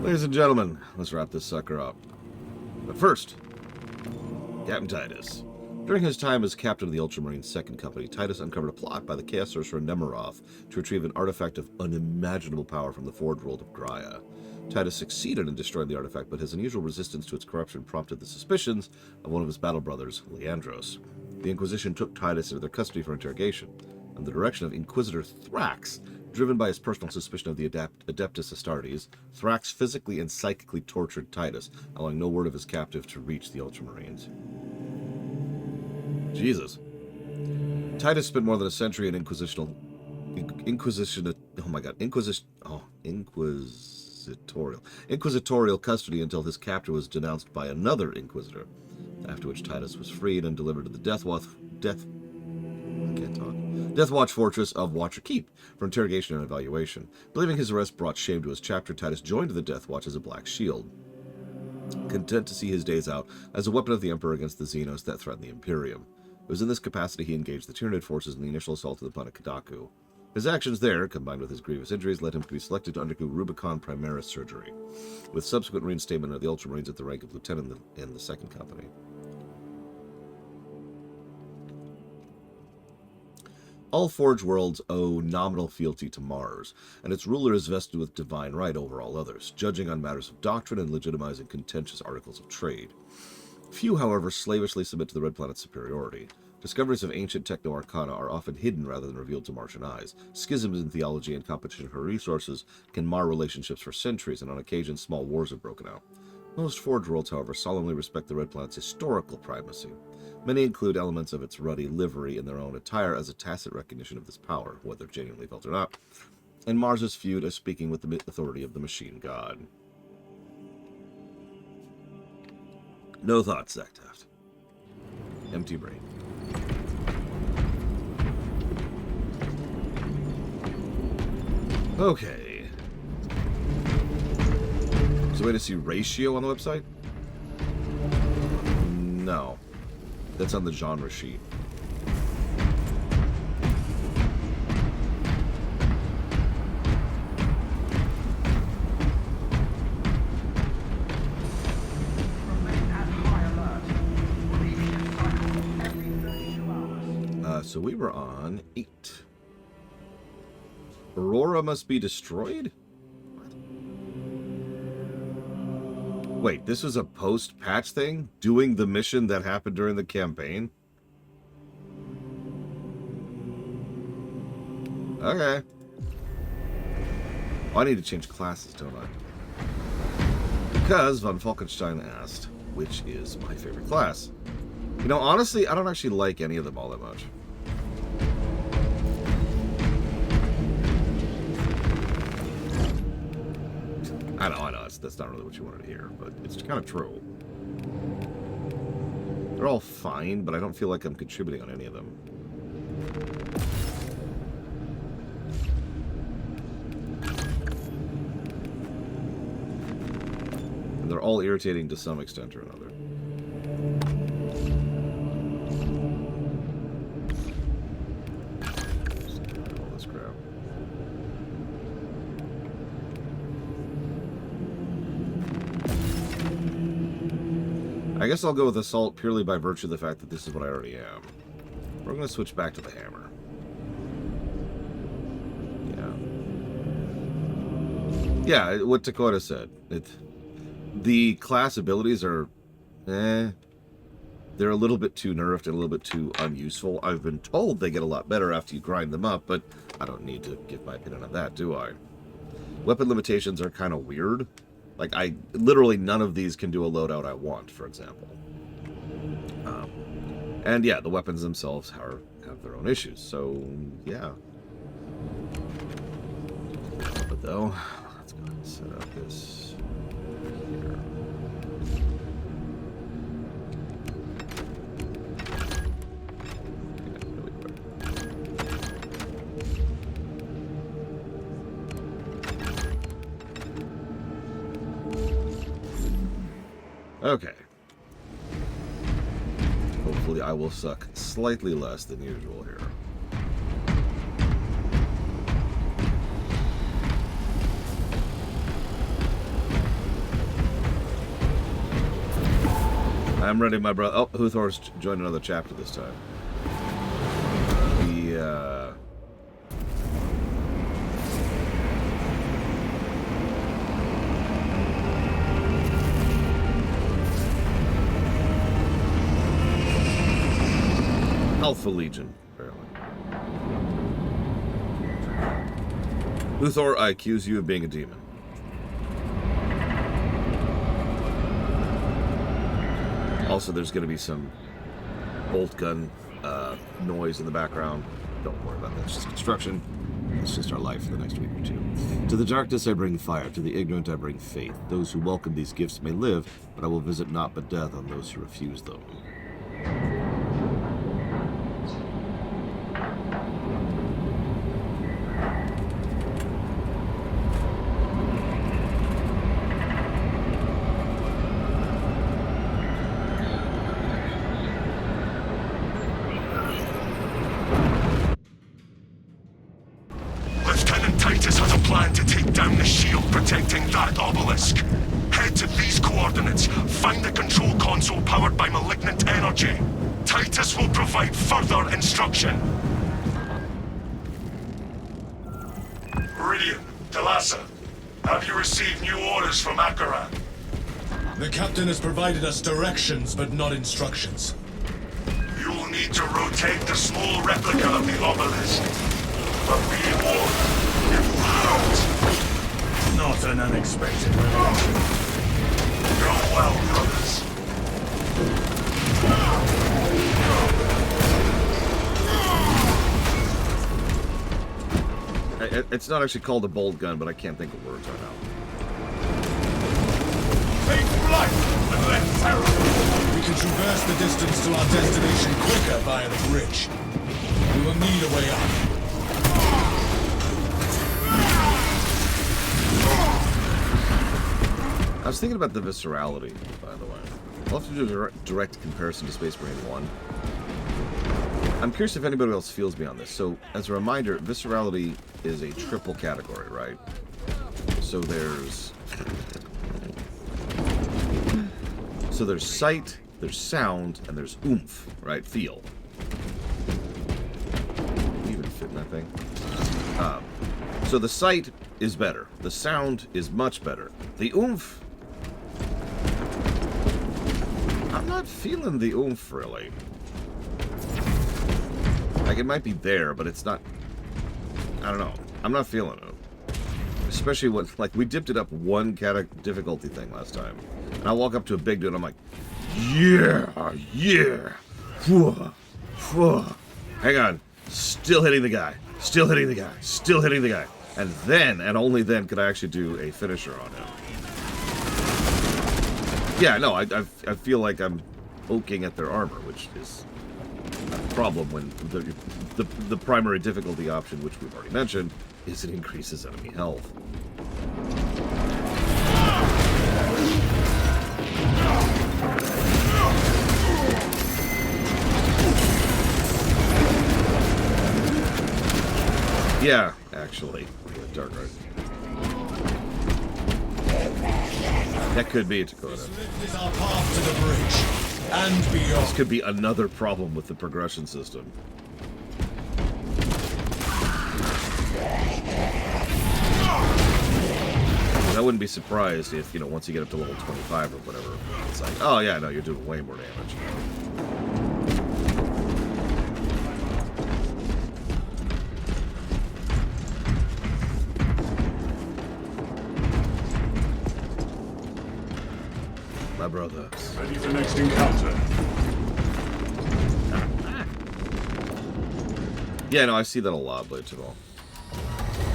Ladies and gentlemen, let's wrap this sucker up. But first, Captain Titus. During his time as captain of the Ultramarine Second Company, Titus uncovered a plot by the Chaos Sorcerer Nemiroth to retrieve an artifact of unimaginable power from the Forge World of Graia. Titus succeeded in destroying the artifact, but his unusual resistance to its corruption prompted the suspicions of one of his battle brothers, Leandros. The Inquisition took Titus into their custody for interrogation. Under the direction of Inquisitor Thrax, driven by his personal suspicion of the Adeptus Astartes, Thrax physically and psychically tortured Titus, allowing no word of his captive to reach the Ultramarines. Jesus. Titus spent more than a century in inquisitorial custody until his captor was denounced by another Inquisitor, after which Titus was freed and delivered to the Deathwatch Fortress of Watcher Keep for interrogation and evaluation. Believing his arrest brought shame to his chapter, Titus joined the Deathwatch as a Black Shield, content to see his days out as a weapon of the Emperor against the Xenos that threatened the Imperium. It was in this capacity he engaged the Tyranid forces in the initial assault of the planet Kadaku. His actions there, combined with his grievous injuries, led him to be selected to undergo Rubicon Primaris surgery, with subsequent reinstatement of the Ultramarines at the rank of Lieutenant in the Second Company. All Forge worlds owe nominal fealty to Mars, and its ruler is vested with divine right over all others, judging on matters of doctrine and legitimizing contentious articles of trade. Few, however, slavishly submit to the Red Planet's superiority. Discoveries of ancient techno-arcana are often hidden rather than revealed to Martian eyes. Schisms in theology and competition for resources can mar relationships for centuries, and on occasion small wars have broken out. Most Forge worlds, however, solemnly respect the Red Planet's historical primacy. Many include elements of its ruddy livery in their own attire as a tacit recognition of this power, whether genuinely felt or not, and Mars is viewed as speaking with the authority of the machine god. No thoughts, Zactaft. Empty brain. Okay. Is there a way to see ratio on the website? No. That's on the genre sheet. So we were on 8. Aurora must be destroyed? What? Wait, this is a post-patch thing? Doing the mission that happened during the campaign? Okay. Oh, I need to change classes, don't I? Because Von Falkenstein asked, which is my favorite class? You know, honestly, I don't actually like any of them all that much. I know, that's not really what you wanted to hear, but it's kind of true. They're all fine, but I don't feel like I'm contributing on any of them. And they're all irritating to some extent or another. All this crap. I guess I'll go with Assault purely by virtue of the fact that this is what I already am. We're going to switch back to the Hammer. Yeah, what Dakota said. The class abilities are, they're a little bit too nerfed and a little bit too unuseful. I've been told they get a lot better after you grind them up, but I don't need to give my opinion on that, do I? Weapon limitations are kind of weird. Like, literally none of these can do a loadout I want, for example. And yeah, the weapons themselves have their own issues, so yeah. But though, let's go ahead and set up this here. Okay. Hopefully I will suck slightly less than usual here. I'm ready, my brother. Oh, Huthor's joined another chapter this time. Alpha Legion, apparently. Huthor, I accuse you of being a demon. Also, there's going to be some bolt gun noise in the background. Don't worry about that. It's just construction. It's just our life for the next week or two. To the darkness I bring fire. To the ignorant I bring faith. Those who welcome these gifts may live, but I will visit naught but death on those who refuse them. Lieutenant Titus has a plan to take down the shield protecting that obelisk. Head to these coordinates. Find the control console powered by malignant energy. Titus will provide further instruction. Meridian, Talassa, have you received new orders from Akaran? The captain has provided us directions, but not instructions. You'll need to rotate the small replica of the obelisk. But we won't. Not an unexpected revelation. Go well, brothers. It's not actually called a bolt gun, but I can't think of words right now. Take flight and let terror. We can traverse the distance to our destination quicker via the bridge. We will need a way up. I was thinking about the viscerality, by the way. I'll have to do a direct comparison to Space Marine 1. I'm curious if anybody else feels me on this. So, as a reminder, viscerality is a triple category, right? So there's sight, there's sound, and there's oomph, right? Feel. Can you even fit in that thing? So the sight is better. The sound is much better. The oomph, I'm not feeling the oomph, really. Like, it might be there, but it's not... I don't know. I'm not feeling it. Especially when, like, we dipped it up one difficulty thing last time. And I walk up to a big dude, and I'm like, yeah, yeah. Whoa, whoa. Hang on. Still hitting the guy. Still hitting the guy. Still hitting the guy. And then, and only then, could I actually do a finisher on him. Yeah, no, I feel like I'm poking at their armor, which is a problem when the primary difficulty option, which we've already mentioned, is it increases enemy health. Yeah, actually. Dark right. That could be a Dakota. This is our path to the bridge and beyond. This could be another problem with the progression system. And I wouldn't be surprised if, you know, once you get up to level 25 or whatever, it's like, oh yeah, no, you're doing way more damage. My brother. Ready for next encounter. Yeah, no, I see that a lot, Retrieval.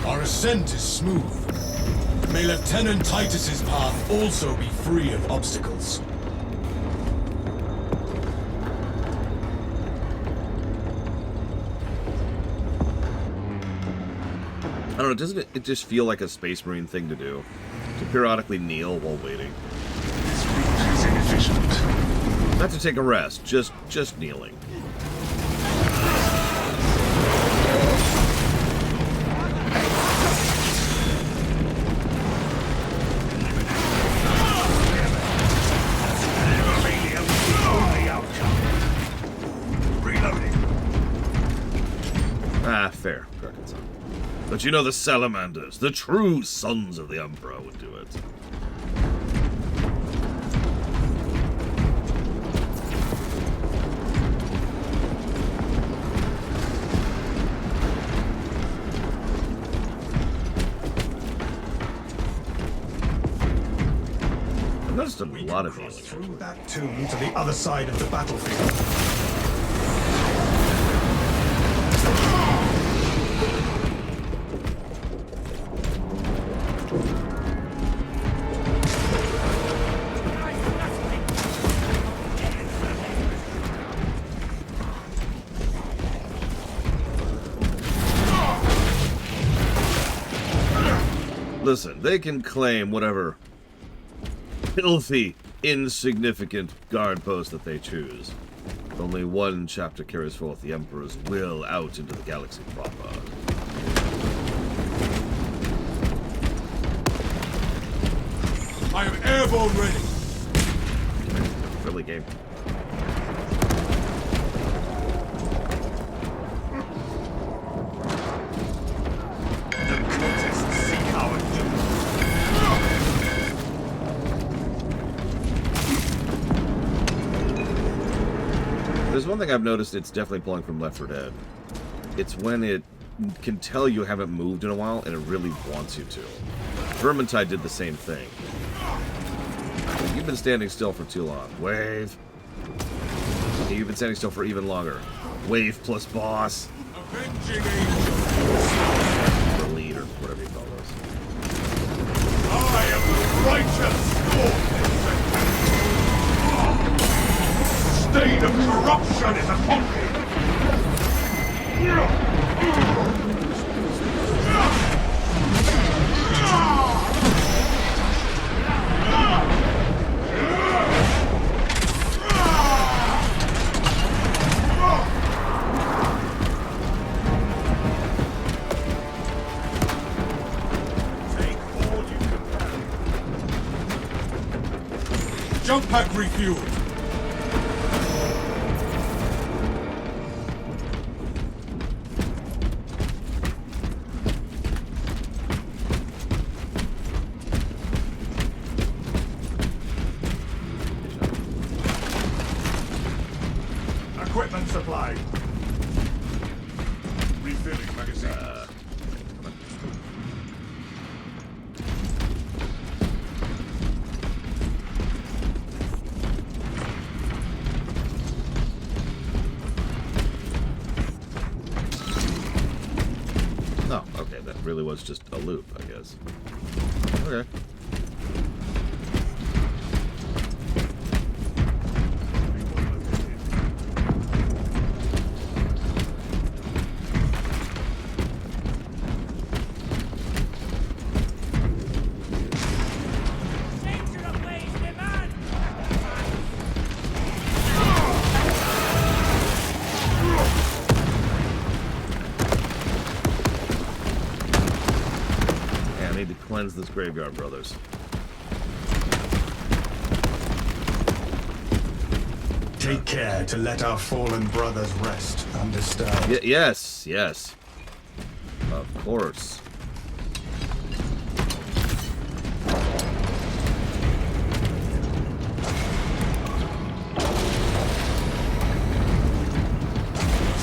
Our ascent is smooth. May Lieutenant Titus's path also be free of obstacles. I don't know, doesn't it just feel like a Space Marine thing to do? To periodically kneel while waiting. This route is inefficient. Not to take a rest, just kneeling. But you know the salamanders, the true sons of the Emperor, would do it. I've noticed a lot of these. Through that tomb to the other side of the battlefield. Listen, they can claim whatever filthy, insignificant guard post that they choose. Only one chapter carries forth the Emperor's will out into the galaxy proper. I am airborne ready. Really game. There's one thing I've noticed, it's definitely pulling from Left 4 Dead. It's when it can tell you haven't moved in a while, and it really wants you to. Vermintide did the same thing. You've been standing still for too long. Wave. You've been standing still for even longer. Wave plus boss. Avenging angel. Or lead, or whatever you call those. I am the righteous Lord. Stain of corruption is upon me. Jump pack refueled. Equipment supplied. Refilling magazine. Oh, okay, that really was just a loop, I guess. Okay. Cleanse this graveyard, brothers. Take care to let our fallen brothers rest undisturbed. Yes, yes. Of course.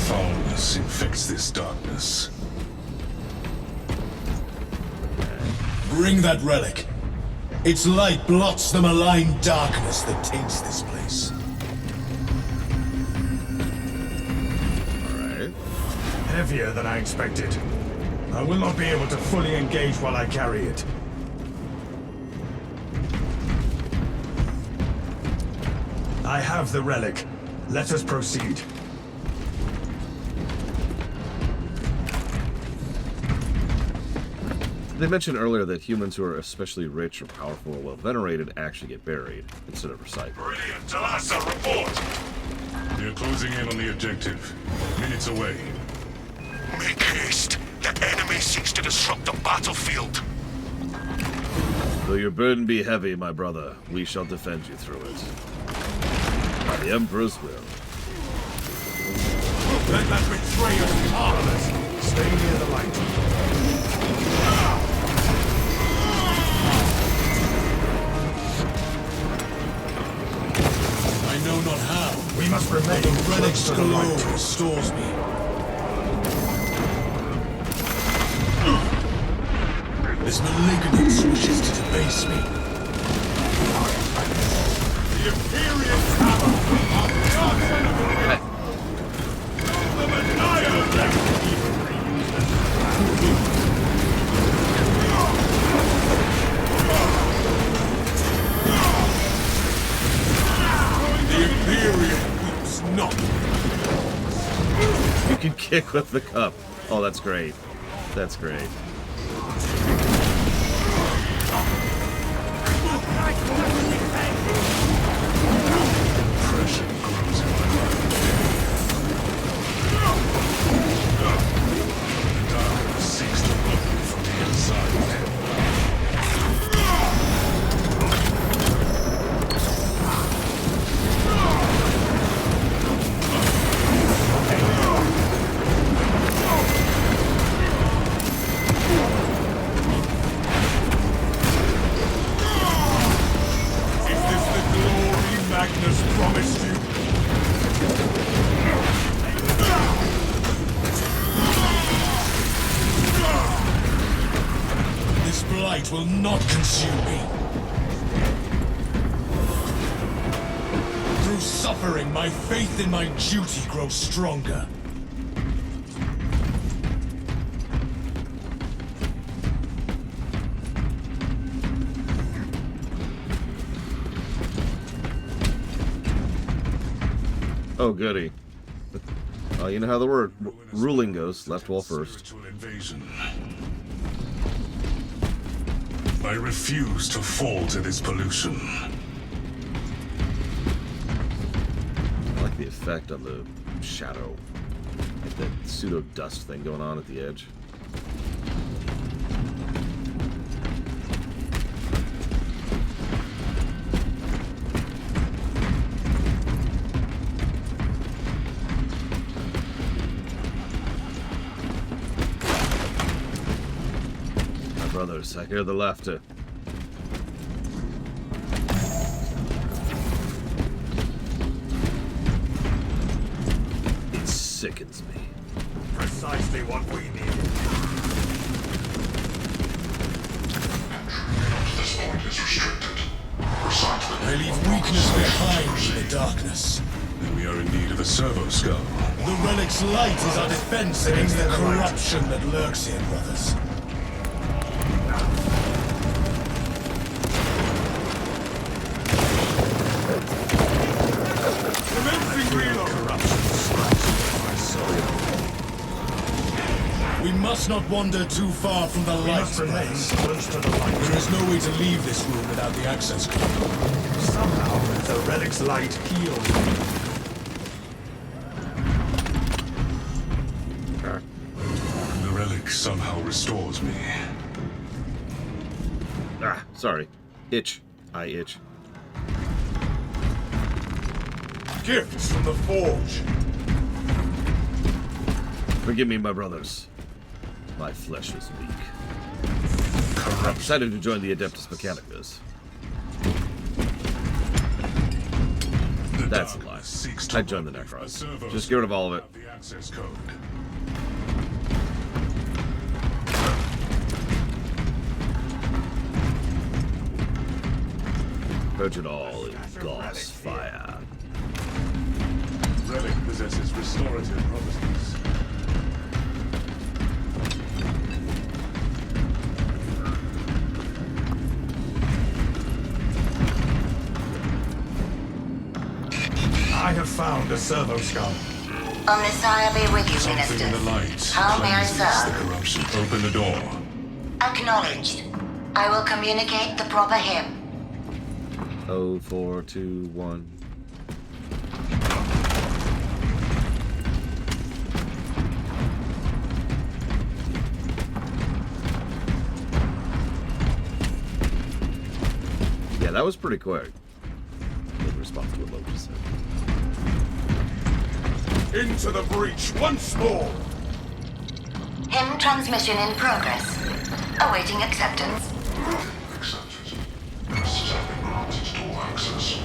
Foulness infects this darkness. Bring that relic. Its light blots the malign darkness that taints this place. Alright. Heavier than I expected. I will not be able to fully engage while I carry it. I have the relic. Let us proceed. They mentioned earlier that humans who are especially rich or powerful or well venerated actually get buried instead of recycled. Brilliant. Talassa, report. They're closing in on the objective. Minutes away. Make haste. The enemy seeks to disrupt the battlefield. Though your burden be heavy, my brother, we shall defend you through it. By the Emperor's will. Let that betrayer be powerless. Stay near the light. I know not how. We must remain The close relic's to the glow light. restores me. This malignance wishes to debase me. The Imperial Tower of the Arch Enemy. The Maniac. The Imperium weeps not. You can kick with the cup. Oh, that's great. That's great. Pressure grows in my mind. The darkness seeks to rub me from the inside. Is this the glory Magnus promised you? This blight will not consume me. Through suffering, my faith in my duty grows stronger. Oh, goody. You know how the word ruling goes. Left wall first. Spiritual invasion. I refuse to fall to this pollution. I like the effect on the shadow. Like that pseudo dust thing going on at the edge. Brothers, I hear the laughter. It sickens me. Precisely what we needed. This point is restricted. I leave weakness behind in the darkness. Then we are in need of a servo-skull. The relic's light is our defense against the corruption that lurks here, brothers. We must not wander too far from the light. Remain close to the light. There is no way to leave this room without the access code. Somehow, the relic's light heals me. The relic somehow restores me. Ah, sorry. Itch. I itch. Gifts from the forge. Forgive me, my brothers. My flesh is weak. I decided to join the Adeptus Mechanicus. That's a lie. I joined the Necrons. Just get rid of all of it. The access code. Purge it all in Gauss fire. Relic possesses restorative properties. I have found a servo-skull. Omnissiah be with you, Something in the ministers. light How may I cleanses the serve? corruption. Open the door. Acknowledged. I will communicate the proper hymn. 0, 4, 2, 1. Yeah, that was pretty quick. In response to what Loadout just said. Into the breach once more! Him transmission in progress. Awaiting acceptance. Accepted. Guests have been granted door access.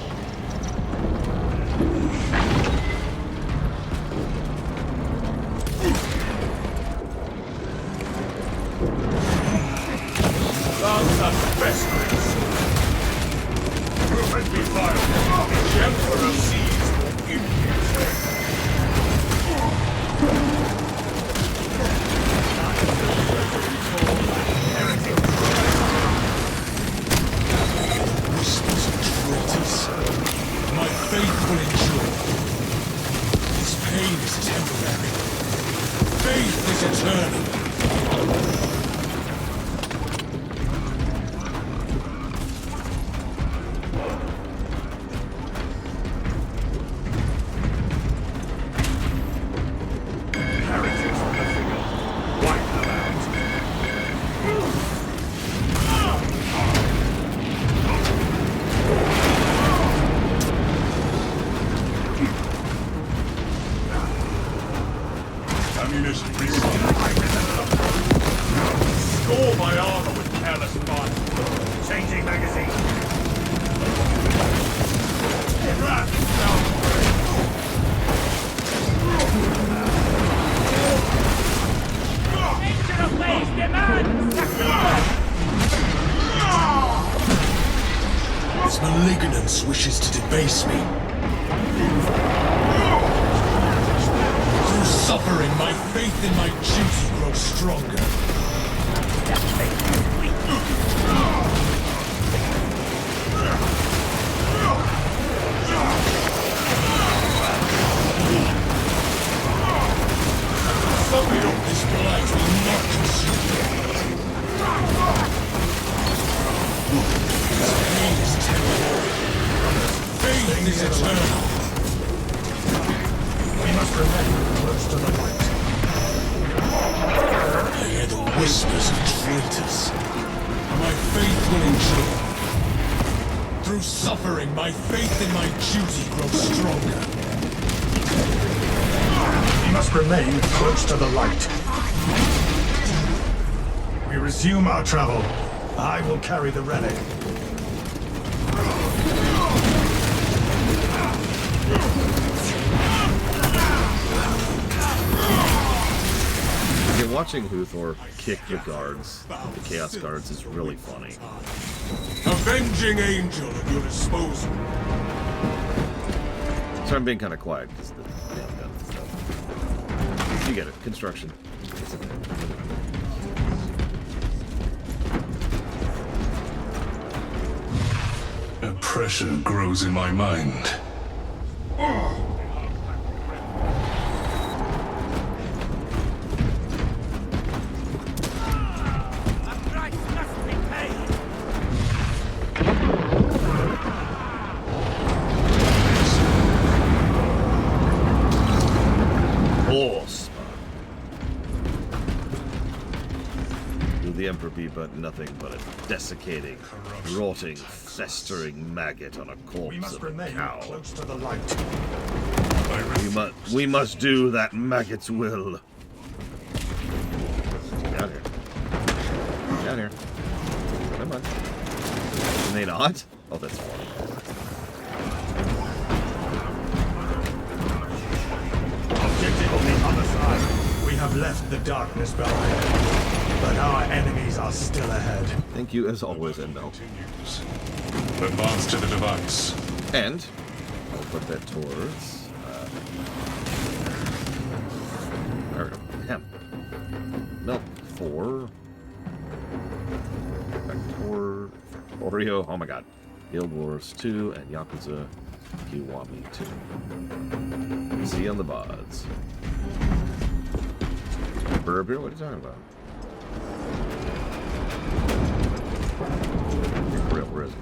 Prevent me fire. The Emperor sees what you Whispers of traitors. My faith will endure. This pain is temporary. Faith is eternal. Ammunition restocked. Score my armor with careless fun. Changing magazine. This malignance wishes to debase me. Through suffering, my faith in my duty grows stronger. Something of this blight will not consume me. This pain is temporary. Faith is eternal. We must remain close to the light. I hear the whispers of traitors. My faith will endure. Through suffering, my faith in my duty grows stronger. We must remain close to the light. We resume our travel. I will carry the relic. Okay, watching Huthor kick the guards, the Chaos Guards, is really funny. Avenging angel at your disposal. So I'm being kind of quiet because the damn guns and stuff. You get it. Construction. It's okay. A pressure grows in my mind. The Emperor be but nothing but a desiccating, rotting, festering maggot on a corpse of a cow. Close to the light. We must do that maggot's will. Down here. Down here. Come on. Can they not? Oh, that's fine. Objective on the other side. We have left the darkness behind. But our enemies are still ahead. Thank you, as always, Endel. Advance to the device. And I'll put that towards. There we go. Hemp. Milk 4. Oreo. Oh my god. Guild Wars 2 and Yakuza Kiwami 2. See you on the bods. Burb here? What are you talking about? Real, where is he?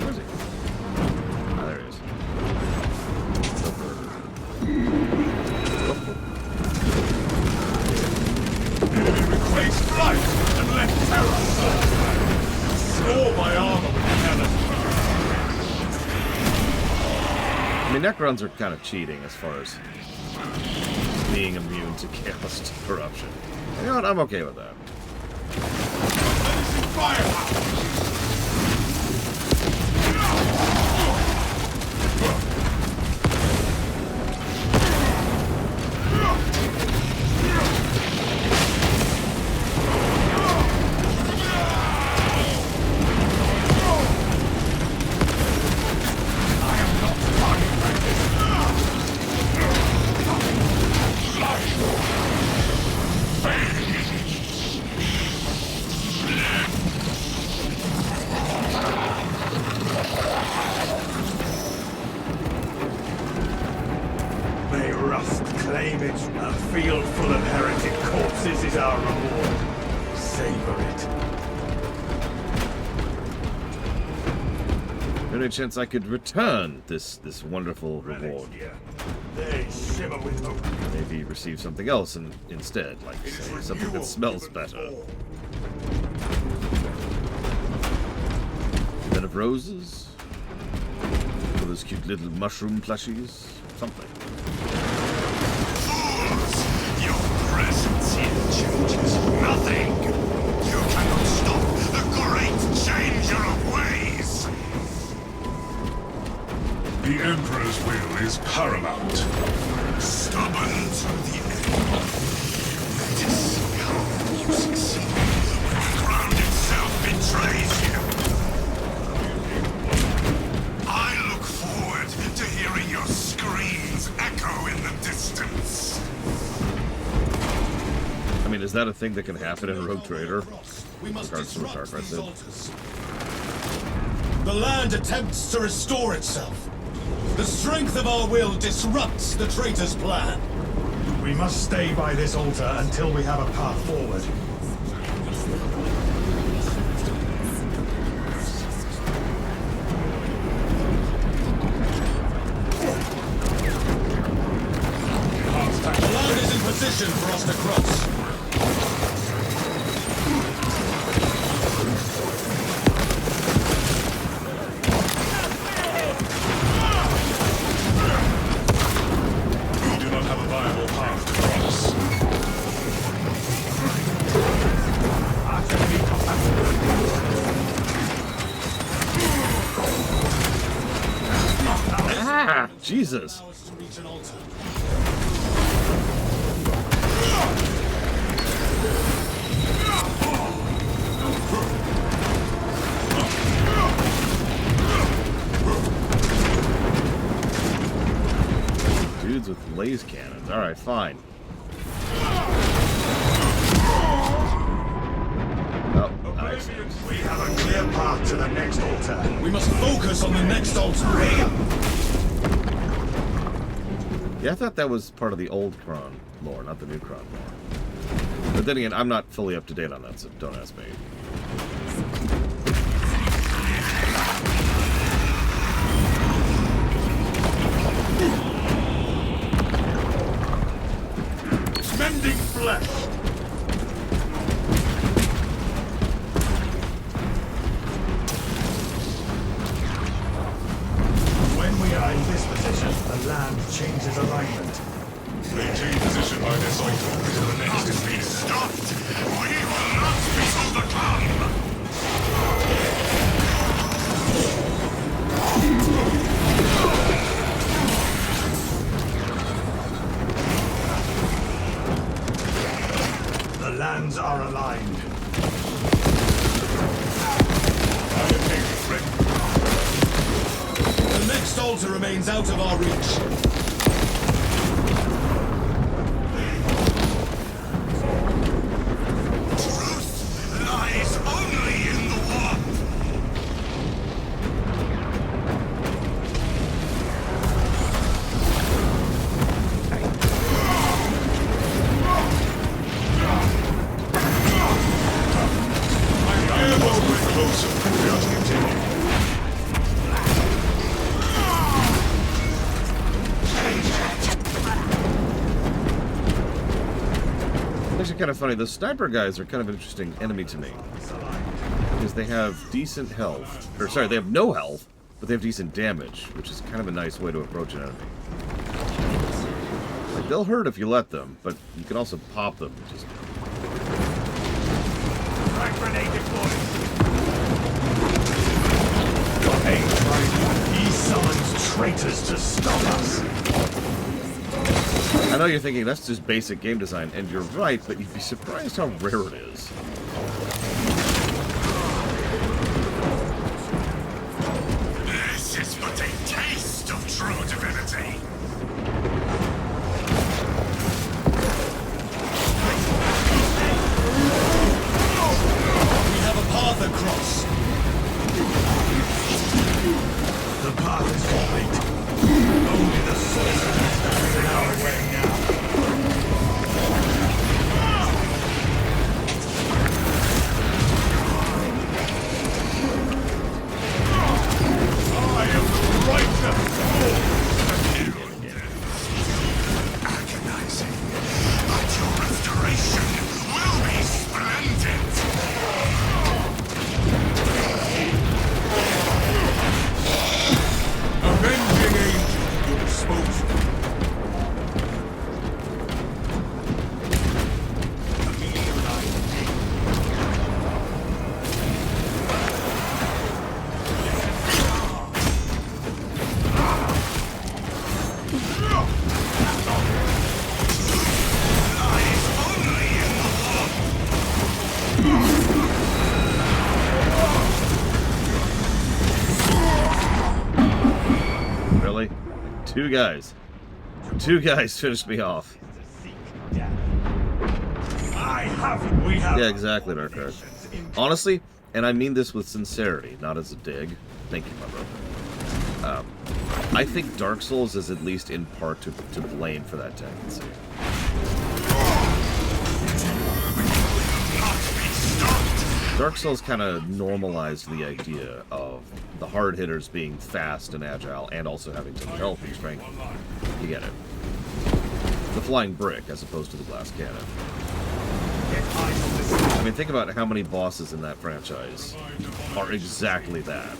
Where is he? Ah, there he is. Face flight and let terror score my armor with cannon. I mean, Necrons are kind of cheating as far as being immune to chaos corruption. You know what? I'm okay with that. Menacing firepower! May rust claim it. A field full of heretic corpses is our reward. Savor it. Any chance I could return this wonderful reward? They shimmer with hope. Maybe receive something else instead, like say, something that smells better. Bed of roses? Or those cute little mushroom plushies? Something. Fools! Your presence here changes nothing. You cannot stop the great changer of ways. The Emperor's will is paramount. Stubborn to the end. That is how you succeed. When the ground itself betrays you. I look forward to hearing your screams echo in the distance. I mean, is that a thing that can happen in Rogue Trader? We must Regards to what disrupt Darkrai these said. altars. The land attempts to restore itself. The strength of our will disrupts the traitor's plan. We must stay by this altar until we have a path forward. The land is in position for us to cross. We do not have a viable path to cross. Ah! Jesus! Allow us to reach an altar. Dudes with laser cannons. Alright, fine. Oh, I see. We have a clear path to the next altar. We must focus on the next altar. Yeah, I thought that was part of the old Kron lore, not the new Kron lore. But then again, I'm not fully up to date on that, so don't ask me. Mending flesh. When we are in this position, the land changes alignment. Maintain position by this altar until the next is needed. Stopped! We will not be overcome! The lands are aligned. The next altar remains out of our reach. Truth lies only in the warp. Closer. We are to continue. Actually, kind of funny. The sniper guys are kind of an interesting enemy to me. Because they have decent health. Or, sorry, they have no health, but they have decent damage, which is kind of a nice way to approach an enemy. Like, they'll hurt if you let them, but you can also pop them. Just Frag grenade deployed. Hey, he summons traitors to stop us. I know you're thinking that's just basic game design, and you're right, but you'd be surprised how rare it is. This is but a taste of true divinity. We have a path across. The path is complete. Only the sorcerer stands in our way now. I am the righteous soul. Agonizing. But your restoration will be splendid. Avenging angel at your disposal. Really? Two guys. Two guys finished me off. We have Yeah, exactly, Darkheart. Honestly, and I mean this with sincerity, not as a dig. Thank you, my brother. I think Dark Souls is at least in part to blame for that tendency. Dark Souls kind of normalized the idea of the hard hitters being fast and agile and also having some health and strength. You get it. The flying brick as opposed to the glass cannon. I mean, think about how many bosses in that franchise are exactly that.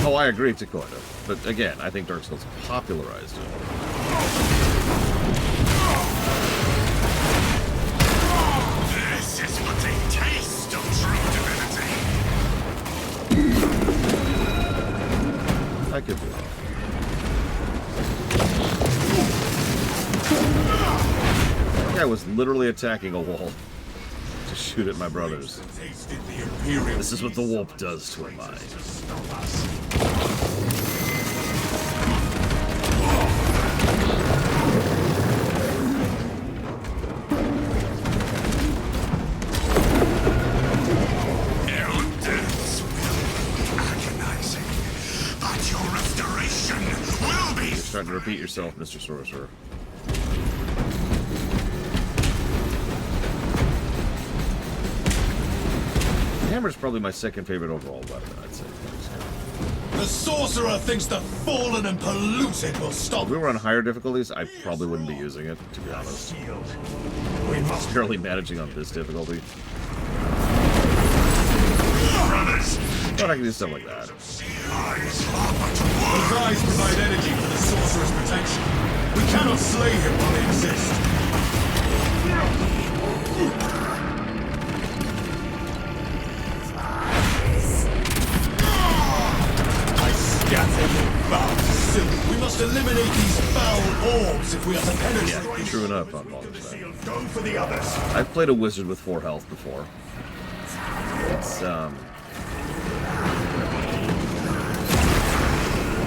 Oh, I agree, Dakota. But again, I think Dark Souls popularized it. This is but a taste of true divinity. I could be wrong. That guy was literally attacking a wall to shoot at my brothers. This is what the warp does to a mind. Your deaths will be agonizing, but your restoration will be. You're starting to repeat yourself, Mr. Sorcerer. The hammer's probably my second favorite overall weapon, I'd say. The sorcerer thinks the fallen and polluted will stop. If we were on higher difficulties, I probably wouldn't be using it, to be honest. It's barely managing on this difficulty. Brothers, But I can do stuff like that. Those eyes provide energy for the sorcerer's protection. We cannot slay him while they exist. I scatter your foul silk. We must eliminate these foul orbs if we are to penetrate. Yeah, true enough on Baldur's Gate. Go for the others. I've played a wizard with 4 health before. It's,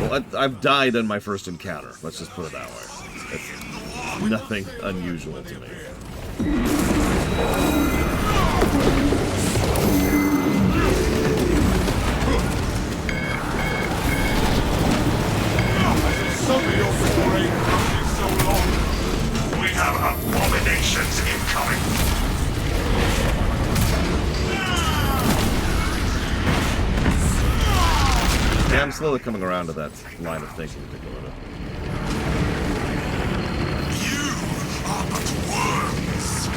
well, I've died in my first encounter. Let's just put it that way. It's nothing unusual to me. Suffer your foray so long. we have abominations incoming. Yeah, I'm slowly coming around to that line of thinking, Dakota. You are but worms.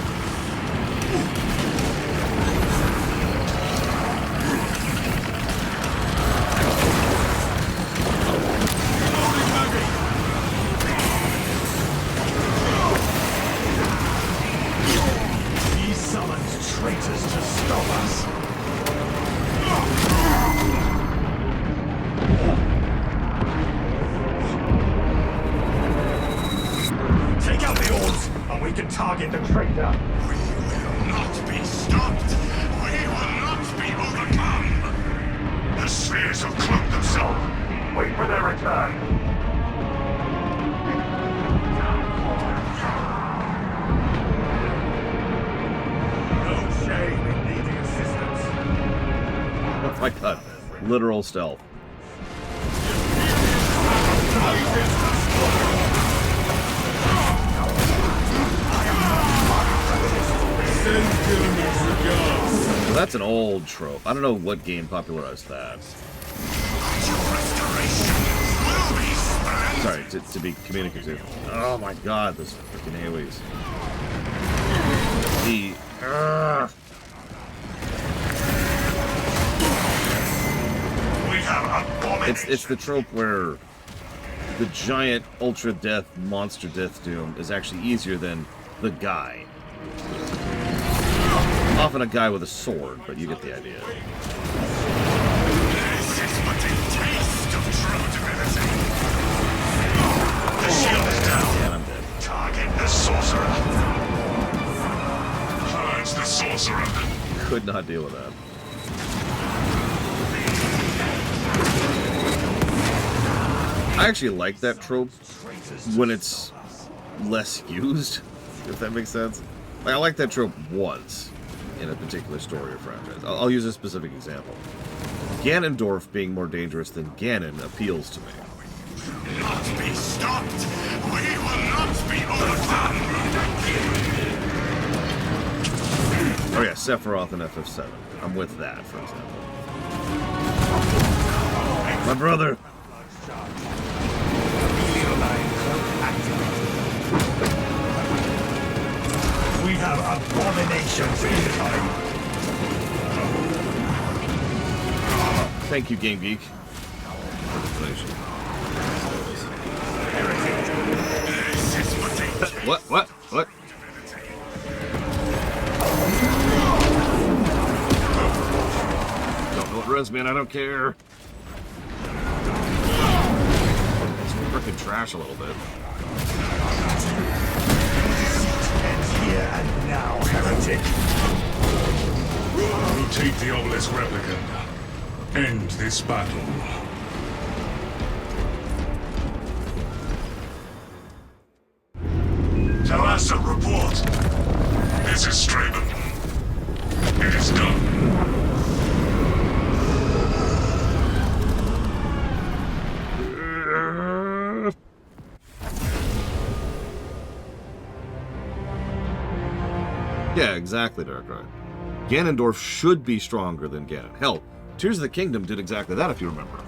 Take out the oars, and we can target the traitor. We will not be stopped. We will not be overcome. The spheres have cloaked themselves. Wait for their return. No shame in needing assistance. Oh my god. Literal stealth. So that's an old trope. I don't know what game popularized that. Sorry, to be communicative. Oh my god, those freaking AoEs. We have abominations. It's the trope where the giant ultra death monster death doom is actually easier than the guy. Often a guy with a sword, but you get the idea. This is but a taste of true divinity. The shield is down. Yeah, I'm dead. Target the sorcerer. Purge the sorcerer. Could not deal with that. I actually like that trope when it's less used, if that makes sense. Like, I like that trope once in a particular story or franchise. I'll use a specific example. Ganondorf being more dangerous than Ganon appeals to me. Not be stopped. We will not be overcome. Oh yeah, Sephiroth and FF7. I'm with that, for example. My brother! We have abominations in time. Thank you, Game Geek. What? Don't res me, and I don't care. It's freaking trash a little bit. Here and now, heretic. We take the Obelisk replicant. End this battle. Talassa, report. This is Straven. It is done. Yeah, exactly, Darkrai. Ganondorf should be stronger than Ganon. Hell, Tears of the Kingdom did exactly that, if you remember.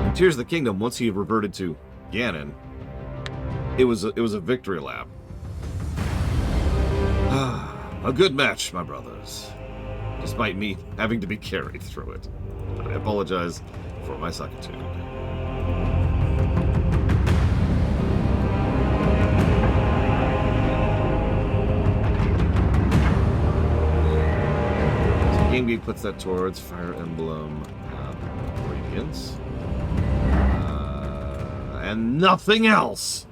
In Tears of the Kingdom, once he reverted to Ganon, it was a victory lap. A good match, my brothers. Despite me having to be carried through it. I apologize for my suckitude. Game Geek puts that towards Fire Emblem Radiance. And nothing else!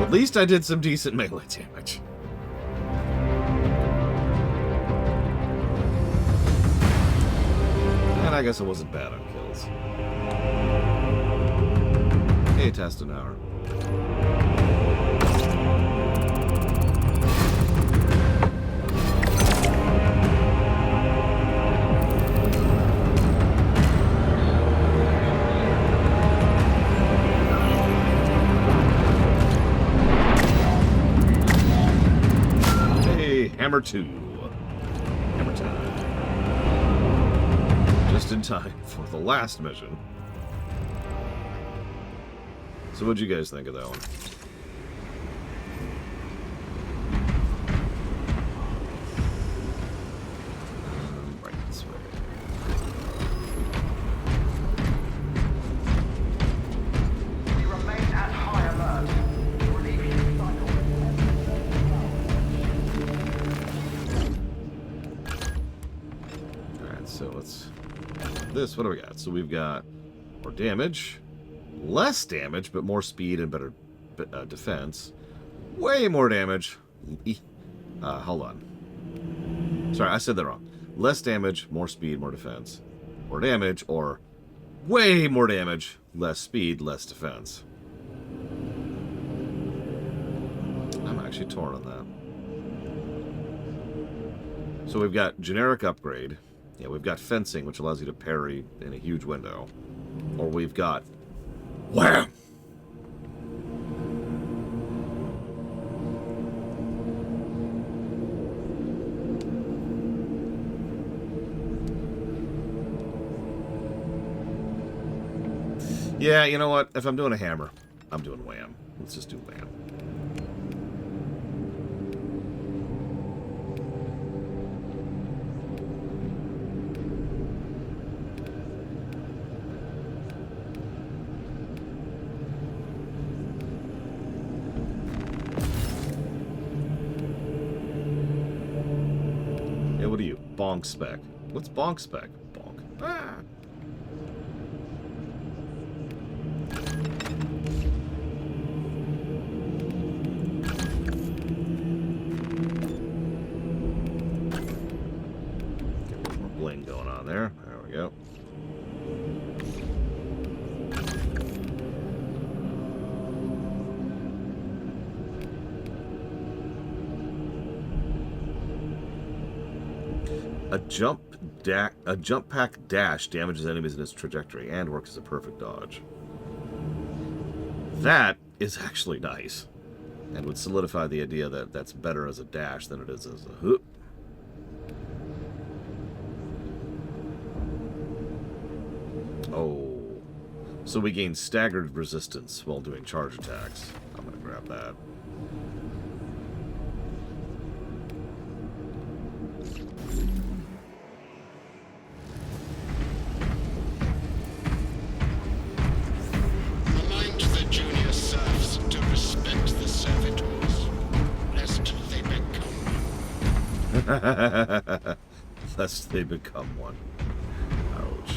At least I did some decent melee damage. And I guess it wasn't bad on kills. Hey, Tastenauer. Hey, Hammer 2. Hammer time. Just in time for the last mission. So what'd you guys think of that one? Right this way. this. What do we got? So we've got more damage, less damage, but more speed and better defense. Way more damage. Hold on. Sorry, I said that wrong. Less damage, more speed, more defense. More damage, or way more damage, less speed, less defense. I'm actually torn on that. So we've got generic upgrade. Yeah, we've got fencing, which allows you to parry in a huge window. Or we've got wham! Yeah, you know what? If I'm doing a hammer, I'm doing wham. Let's just do wham. Yeah, what are you? Bonk spec. What's bonk spec? Bonk. Ah! Going on there. There we go. A jump pack dash damages enemies in its trajectory and works as a perfect dodge. That is actually nice, and would solidify the idea that that's better as a dash than it is as a hoop. Oh, so we gain staggered resistance while doing charge attacks. I'm gonna grab that. Remind the junior serfs to respect the servitors, lest they become Lest they become one. Ouch.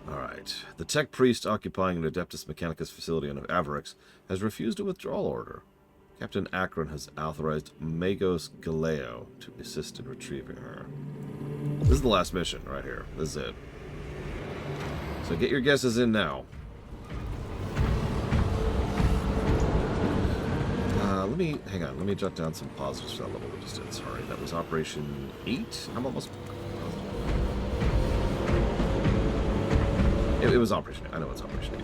Alright. The tech priest occupying an Adeptus Mechanicus facility on Avarix has refused a withdrawal order. Captain Akron has authorized Magos Galeo to assist in retrieving her. This is the last mission right here. This is it. So get your guesses in now. Hang on, let me jot down some positives for that level we just did. Sorry, that was Operation 8? I'm almost... It was Operation 8. I know it's Operation 8.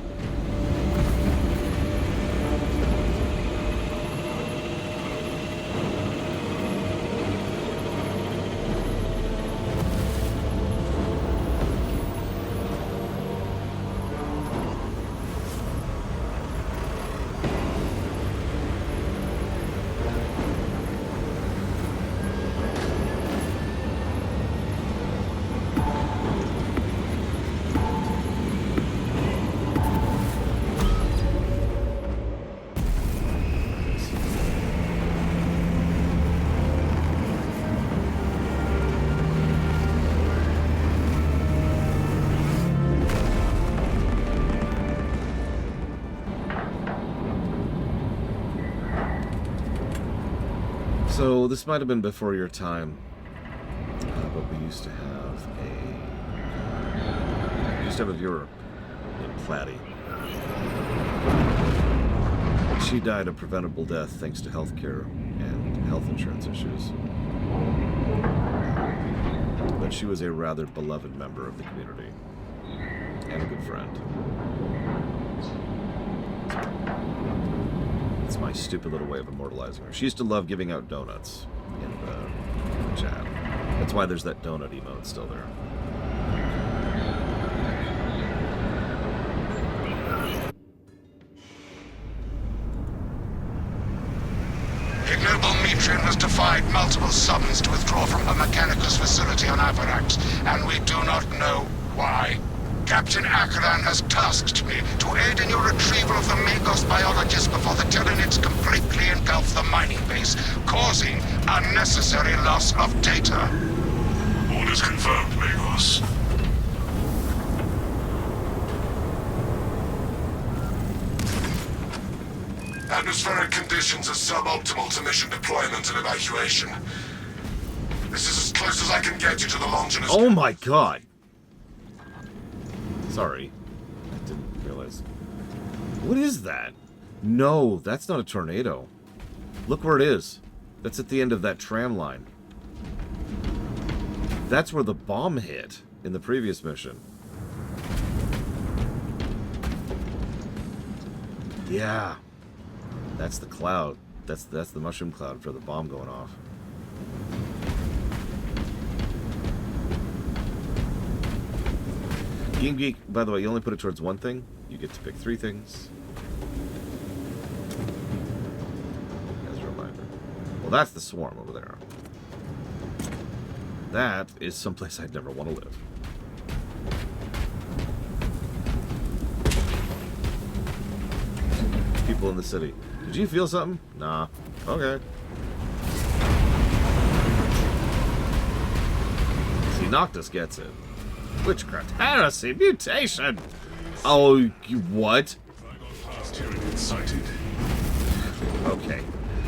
So this might have been before your time, but we used to have a viewer named Platy. She died a preventable death thanks to healthcare and health insurance issues. But she was a rather beloved member of the community and a good friend. It's my stupid little way of immortalizing her. She used to love giving out donuts in the chat. That's why there's that donut emote still there. Ignoble Metrin has defied multiple summons to withdraw from her Mechanicus facility on Avarax, and we do not know why. Captain Akron has tasked me to aid in your retrieval of the Magos biologists before the Tyranids completely engulf the mining base, causing unnecessary loss of data. is confirmed, Magos. Atmospheric conditions are suboptimal to mission deployment and evacuation. This is as close as I can get you to the Longinus. Oh my god! Sorry. I didn't realize. What is that? No, that's not a tornado. Look where it is. That's at the end of that tram line. That's where the bomb hit in the previous mission. Yeah. That's the cloud. That's the mushroom cloud for the bomb going off. Game Geek, by the way, you only put it towards one thing. You get to pick 3 things. As a reminder. Well, that's the swarm over there. That is someplace I'd never want to live. People in the city. Did you feel something? Nah. Okay. See, Noctis gets it. Witchcraft, heresy, mutation! Oh, you what? Okay.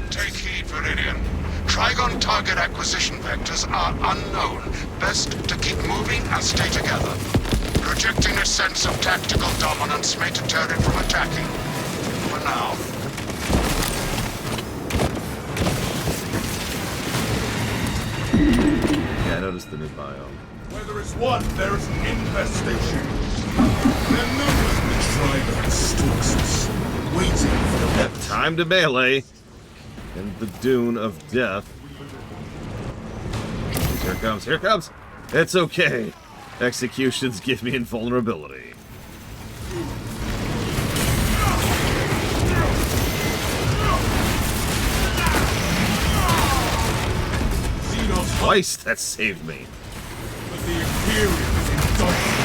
Take heed, Viridian. Trigon target acquisition vectors are unknown. Best to keep moving and stay together. Projecting a sense of tactical dominance may deter it from attacking. For now. Yeah, I noticed the new biome. Where there is one, there is an infestation. Their numbers the Trigon stalks us, waiting for the weapons. Time to melee. In the dune of death. Here it comes, here it comes! It's okay. Executions give me invulnerability. Twice that saved me. But the Imperium is indicted.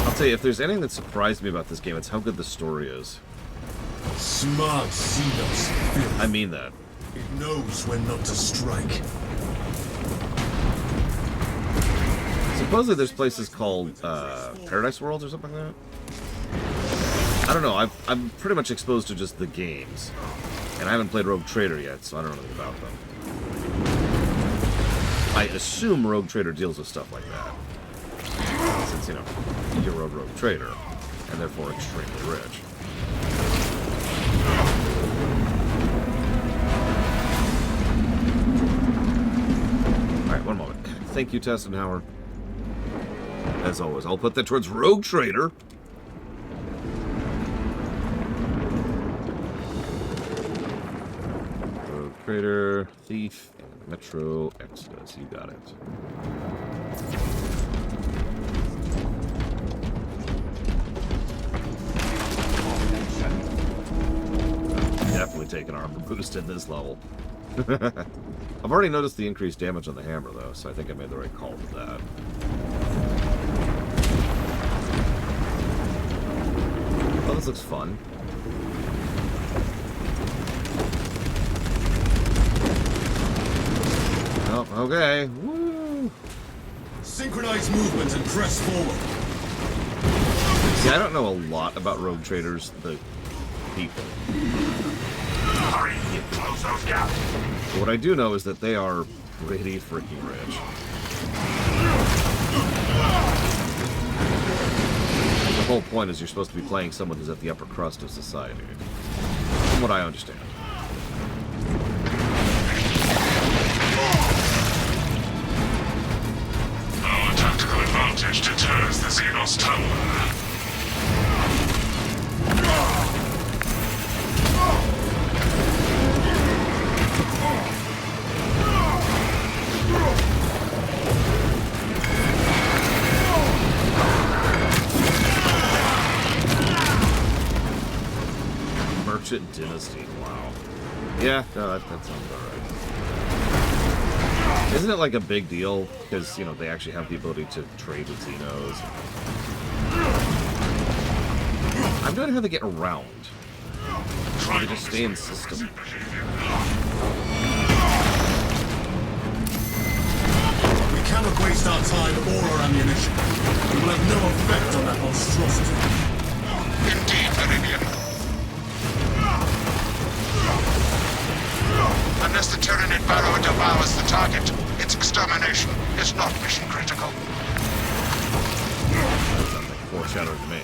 I'll tell you, if there's anything that surprised me about this game, it's how good the story is. Smart Xenos filth. I mean that. It knows when not to strike. Supposedly there's places called Paradise Worlds or something like that. I don't know, I'm pretty much exposed to just the games. And I haven't played Rogue Trader yet, so I don't know anything about them. I assume Rogue Trader deals with stuff like that. Since, you know, you're a Rogue Trader, and therefore extremely rich. Alright, one moment. Thank you, Testenhauer. As always, I'll put that towards Rogue Trader. Rogue Trader, Thief, and Metro Exodus. You got it. Definitely take an armor boost in this level. I've already noticed the increased damage on the hammer, though, so I think I made the right call with that. Oh, this looks fun. Oh, okay. Woo! Synchronize movement and press forward. See, I don't know a lot about Rogue Traders, the people. Hurry! Close those gaps! But what I do know is that they are pretty freaking rich. The whole point is you're supposed to be playing someone who's at the upper crust of society. From what I understand. Our tactical advantage deters the Xenos tower. Merchant Dynasty, wow. Yeah, no, that sounds about right. Isn't it like a big deal? Because, you know, they actually have the ability to trade with Xenos. I'm not how they get around. They just stay in system. our time or our ammunition. It will have no effect on that monstrosity. Indeed, Viridian. Unless the Tyranid Barrow devours the target, its extermination is not mission critical. That sounds like foreshadowing to me.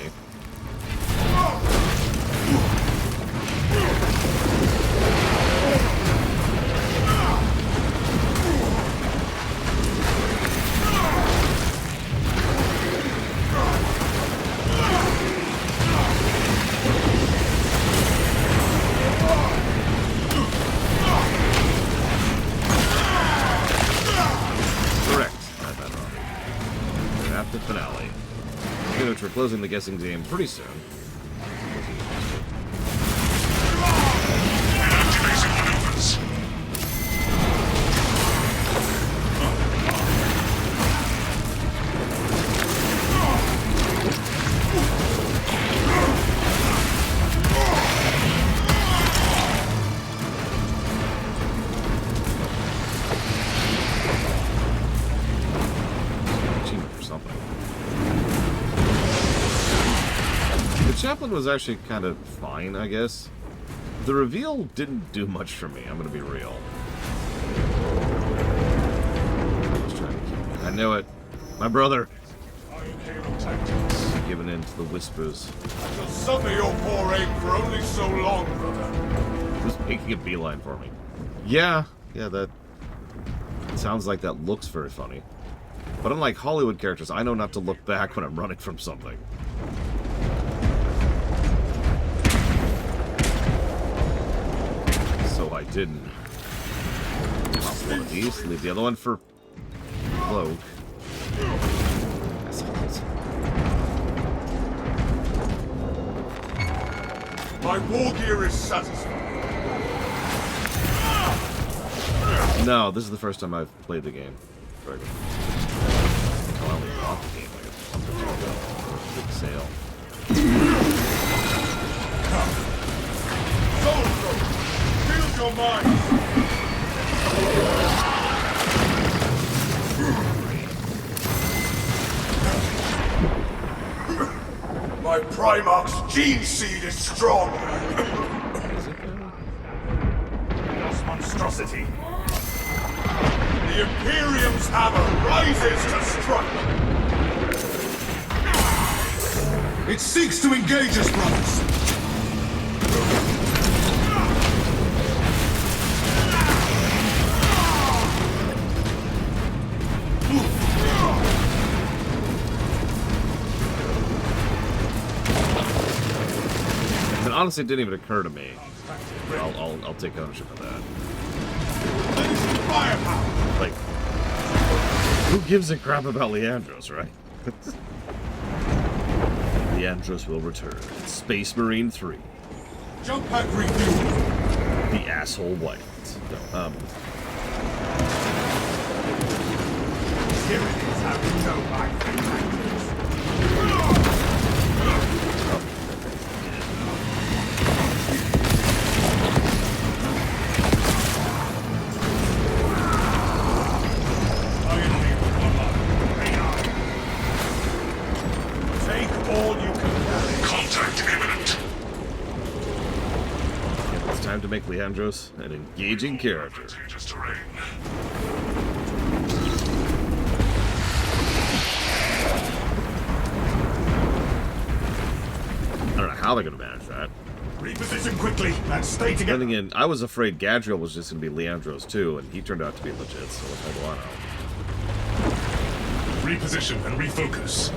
The finale. Speaking of which, we're closing the guessing game pretty soon. Activating maneuvers. Chaplain was actually kind of fine, I guess. The reveal didn't do much for me, I'm gonna be real. I was trying to keep it. I know it. My brother. Giving in to the whispers. I shall suffer your poor aim for only so long, brother. Just making a beeline for me. Yeah, that sounds like that looks very funny. But unlike Hollywood characters, I know not to look back when I'm running from something. I didn't. Pop one of these, leave the other one for Cloak. My war gear is satisfied. No, this is the first time I've played the game. Very good. Oh, I only bought the game like a month or two ago. Big sale. Your mind. My Primarch's gene seed is strong. This monstrosity. The Imperium's hammer rises to strike. It seeks to engage us, brothers. Honestly, it didn't even occur to me. I'll take ownership of that. Like, who gives a crap about Leandros, right? Leandros will return. Space Marine 3. Jump pack refuel. The asshole white. No, Here it is, how you know my favorite. To make Leandros an engaging character. I don't know how they're going to manage that. Reposition quickly and stay together. Then again, I was afraid Gadriel was just going to be Leandros too, and he turned out to be legit, so what the hell do I know? Reposition and refocus.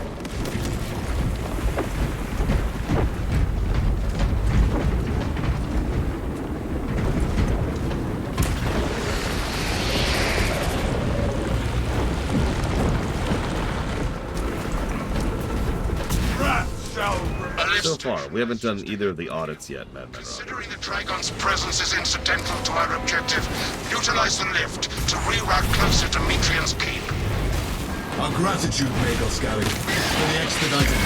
So far, we haven't done either of the audits yet, Madman. Considering the Dragon's presence is incidental to our objective, utilize the lift to reroute closer to Metrian's keep. Our gratitude, Magos Galeo, for the expedited.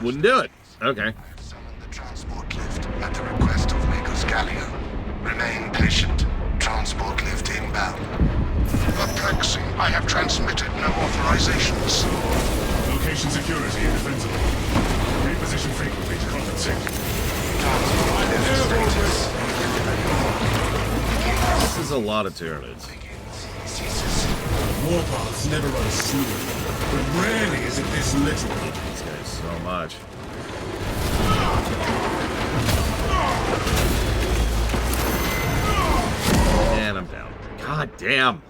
Wouldn't do it. Okay. Summon the transport lift at the request of Magos Galeo. Remain patient. Transport lift inbound. Perplexing. I have transmitted no authorizations. Location security indefensible. Reposition frequently to compensate. Transport lift status. This is a lot of Tyranids. Ceases. Warpaths never run smooth, but rarely is it this little. These guys so much. And I'm down. God damn.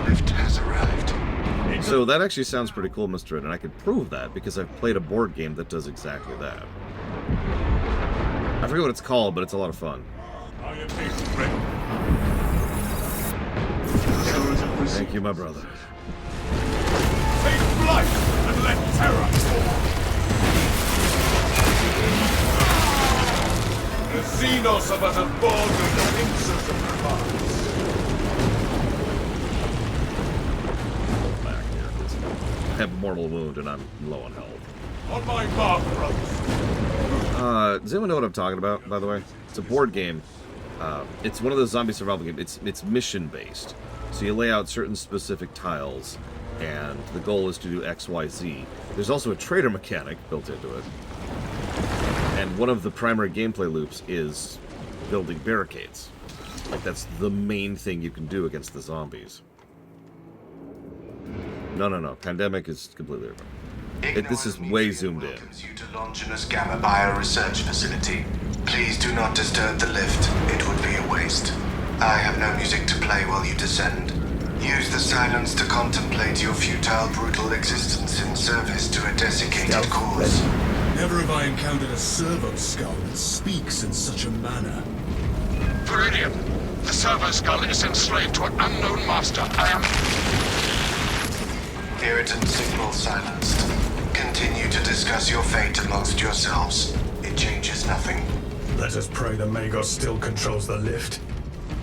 Lift has arrived. So that actually sounds pretty cool, Mr. Ed, and I could prove that because I've played a board game that does exactly that. I forget what it's called, but it's a lot of fun. Thank you, my brother. Take flight and let terror fall. The Xenos are but a bond of the pincers of the past. Back here, 'cause I have a mortal wound and I'm low on health. On my mark, brothers. Does anyone know what I'm talking about, by the way? It's a board game. It's one of those zombie survival games. It's mission-based. So you lay out certain specific tiles, and the goal is to do X, Y, Z. There's also a traitor mechanic built into it. And one of the primary gameplay loops is building barricades. Like, that's the main thing you can do against the zombies. No. Pandemic is completely different. This is way zoomed in. Welcomes you to Longinus Gamma Bio Research Facility. Please do not disturb the lift. It would be a waste. I have no music to play while you descend. Use the silence to contemplate your futile, brutal existence in service to a desiccated cause. Never have I encountered a servo-skull that speaks in such a manner. Viridian, the Servo-skull is enslaved to an unknown master. I am... Irritant signal silenced. Continue to discuss your fate amongst yourselves. It changes nothing. Let us pray the Magos still controls the lift.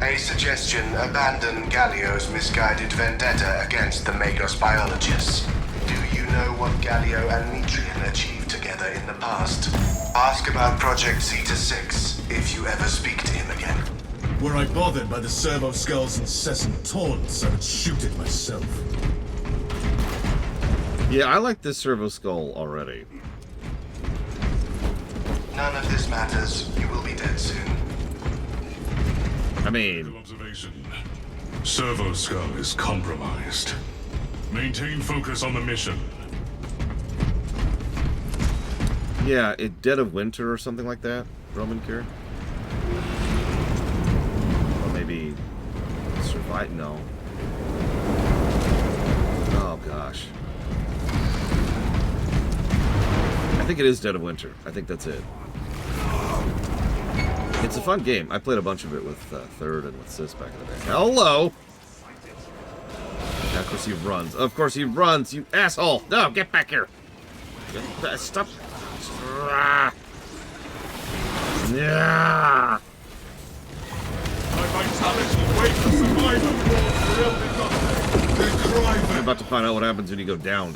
A suggestion, abandon Galeo's misguided vendetta against the Magos biologists. Do you know what Galeo and Metrian achieved together in the past? Ask about Project Zeta 6, if you ever speak to him again. Were I bothered by the Servo-skull's incessant taunts, I would shoot it myself. Yeah, I like this Servo-skull already. None of this matters. You will be dead soon. I mean... Observation. Servo-skull is compromised. Maintain focus on the mission. Yeah, Dead of Winter or something like that? Roman cure? Or maybe... Survive? No. Oh, gosh. I think it is Dead of Winter. I think that's it. It's a fun game. I played a bunch of it with Third and with Sis back in the day. Hello! Of course he runs. Of course he runs, you asshole! No, get back here! Stop! Yeah! My vitality waits for survival. I'm about to find out what happens when you go down.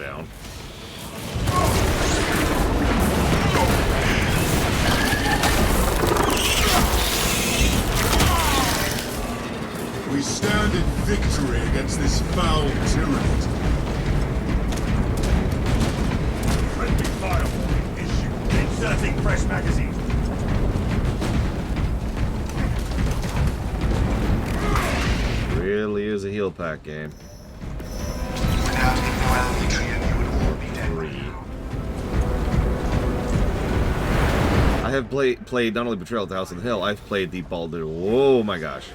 We stand in victory against this foul tyrant. Friendly firewall issue. Inserting fresh magazine. Really is a heal pack game. Without Ignoel Metrian, you would all be dead. I have played not only Betrayal at the House on the Hill, I've played the Baldur. Oh my gosh.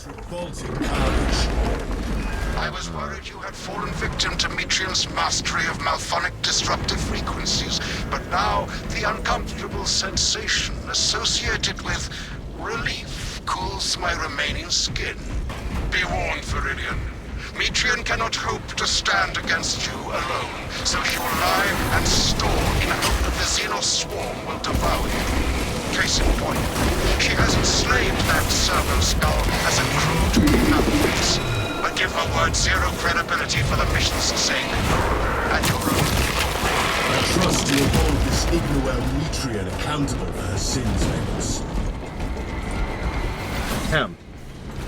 Revolting carnage. I was worried you had fallen victim to Metrian's mastery of malphonic disruptive frequencies, but now the uncomfortable sensation associated with relief cools my remaining skin. Be warned, Viridian. Metrian cannot hope to stand against you alone, so he will lie and store in hope that the Xenos swarm will devour you. Case in point, she has enslaved that Servo-skull as a crude nutcase. But give her afford zero credibility for the mission's sake. At your own. I trust you will hold this Ignoel Metrian accountable for her sins, Magos.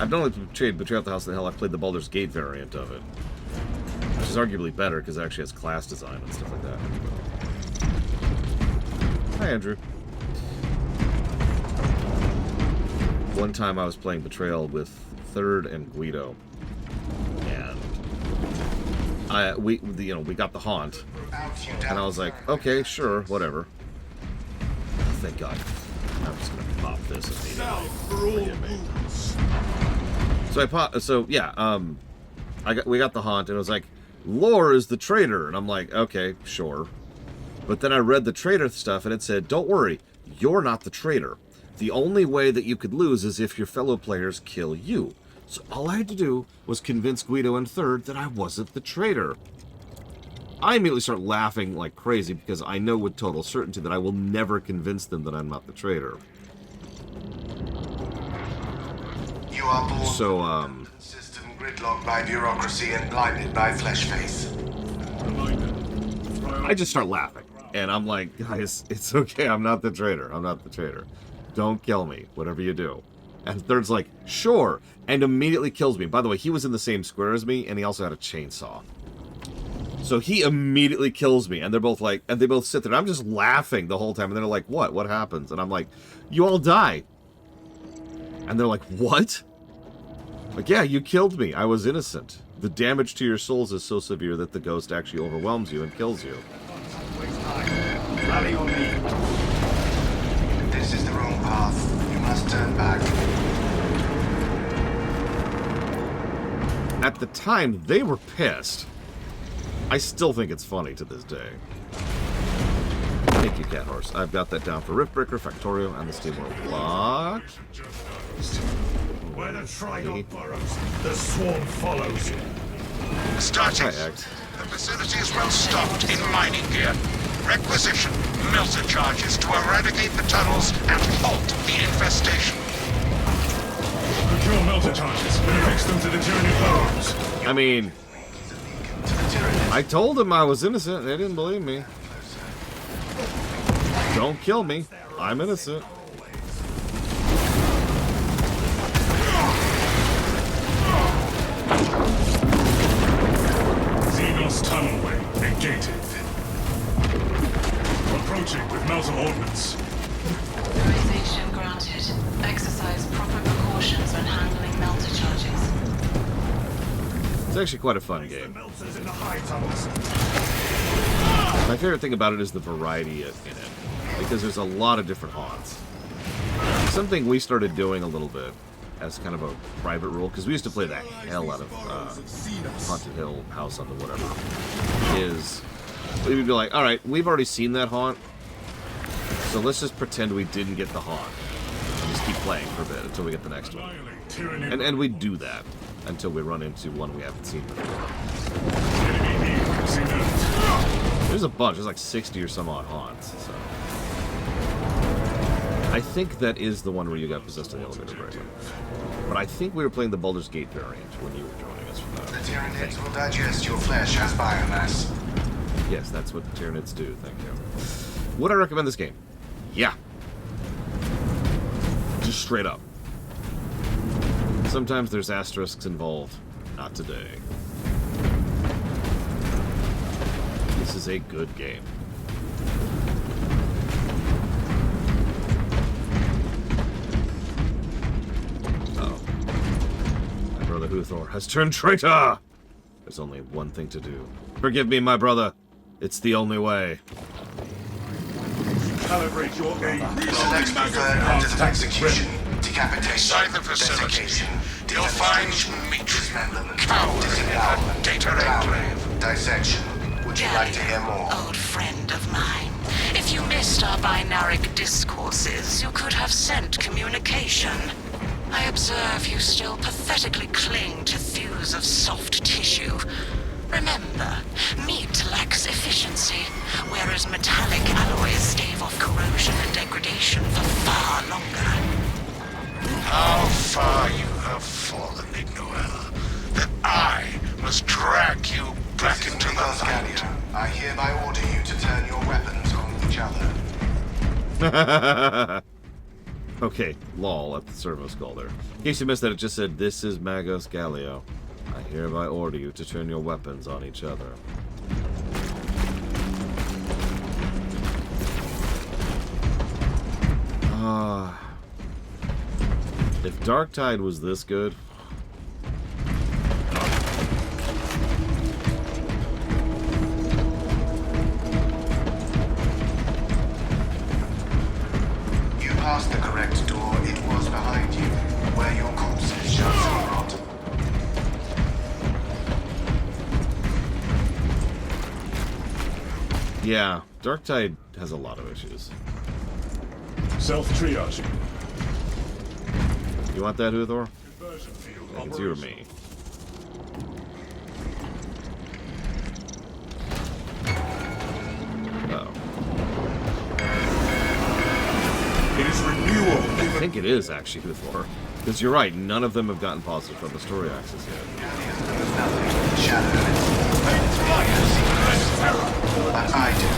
I've not only played Betrayal at the House of the Hell, I've played the Baldur's Gate variant of it. Which is arguably better, because it actually has class design and stuff like that. Hi, Andrew. One time I was playing Betrayal with Third and Guido. And we got the haunt. And I was like, okay, sure, whatever. Thank God. I'm just gonna pop this immediately. We got the haunt, and it was like, Lore is the traitor, and I'm like, okay, sure. But then I read the traitor stuff, and it said, don't worry, you're not the traitor. The only way that you could lose is if your fellow players kill you. So all I had to do was convince Guido and Third that I wasn't the traitor. I immediately start laughing like crazy because I know with total certainty that I will never convince them that I'm not the traitor. You are born So, system gridlocked by bureaucracy and blinded by flesh face. I just start laughing. And I'm like, guys, it's okay. I'm not the traitor. I'm not the traitor. Don't kill me, whatever you do. And Third's like, sure. And immediately kills me. By the way, he was in the same square as me, and he also had a chainsaw. So he immediately kills me. And they're both like, and they both sit there. And I'm just laughing the whole time. And they're like, what? What happens? And I'm like, you all die. And they're like, what? Like, yeah, you killed me. I was innocent. The damage to your souls is so severe that the ghost actually overwhelms you and kills you. Rally on me. This is the wrong path. You must turn back. At the time, they were pissed. I still think it's funny to this day. Thank you, Cat Horse. I've got that down for Riftbreaker, Factorio, and the SteamWorld block. Where the Trigon burrows, the swarm follows you. Starting. Hi, Act. The facility is well stocked in mining gear. Requisition melter charges to eradicate the tunnels and halt the infestation. Procure melter charges and affix them to the Tyranny burrows. I mean, I told them I was innocent. They didn't believe me. Don't kill me. I'm innocent. Xenos tunnelway negated. Approaching with melter ordnance. Authorization granted. Exercise proper precautions when handling melter charges. It's actually quite a fun game. Melters in the high tunnels. My favorite thing about it is the variety in it, because there's a lot of different haunts. Something we started doing a little bit as kind of a private rule, because we used to play the hell out of Haunted Hill House on the whatever, is we would be like, alright, we've already seen that haunt, so let's just pretend we didn't get the haunt. And just keep playing for a bit until we get the next one. And we do that until we run into one we haven't seen before. There's a bunch. There's like 60 or some odd haunts. So I think that is the one where you got possessed in the elevator break. But I think we were playing the Baldur's Gate variant when you were joining us for that. The Tyranids will digest your flesh as biomass. Yes, that's what the Tyranids do. Thank you. Would I recommend this game? Yeah. Just straight up. Sometimes there's asterisks involved. Not today. This is a good game. Oh. My brother Huthor has turned traitor! There's only one thing to do. Forgive me, my brother. It's the only way. Calibrate your aim. Select preferred methods of execution. Decapitation. Inside the facility, desiccation, you'll find dismemberment, cowering in disembowelment, the data enclave. dissection. Would you like to hear more? Old friend of mine. If you missed our binaric discourses, you could have sent communication. I observe you still pathetically cling to thews of soft tissue. Remember, meat lacks efficiency, whereas metallic alloys stave off corrosion and degradation for far longer. How far you have fallen, Ignoel, that I must drag you back This is into the Magos light. Galeo. I hereby order you to turn your weapons on each other. Okay, lol at the Servo-skull there. In case you missed that, it just said, "This is Magos Galeo. I hereby order you to turn your weapons on each other." If Darktide was this good... You passed the correct door. It was behind you, where your corpses shall rot. Yeah, Darktide has a lot of issues. Self-triaging. You want that, Uthor? Conversion field It's you or me. Oh. It is renewal. I think it is, actually, Uthor. Because you're right, none of them have gotten positive from the story axis yet. But I do.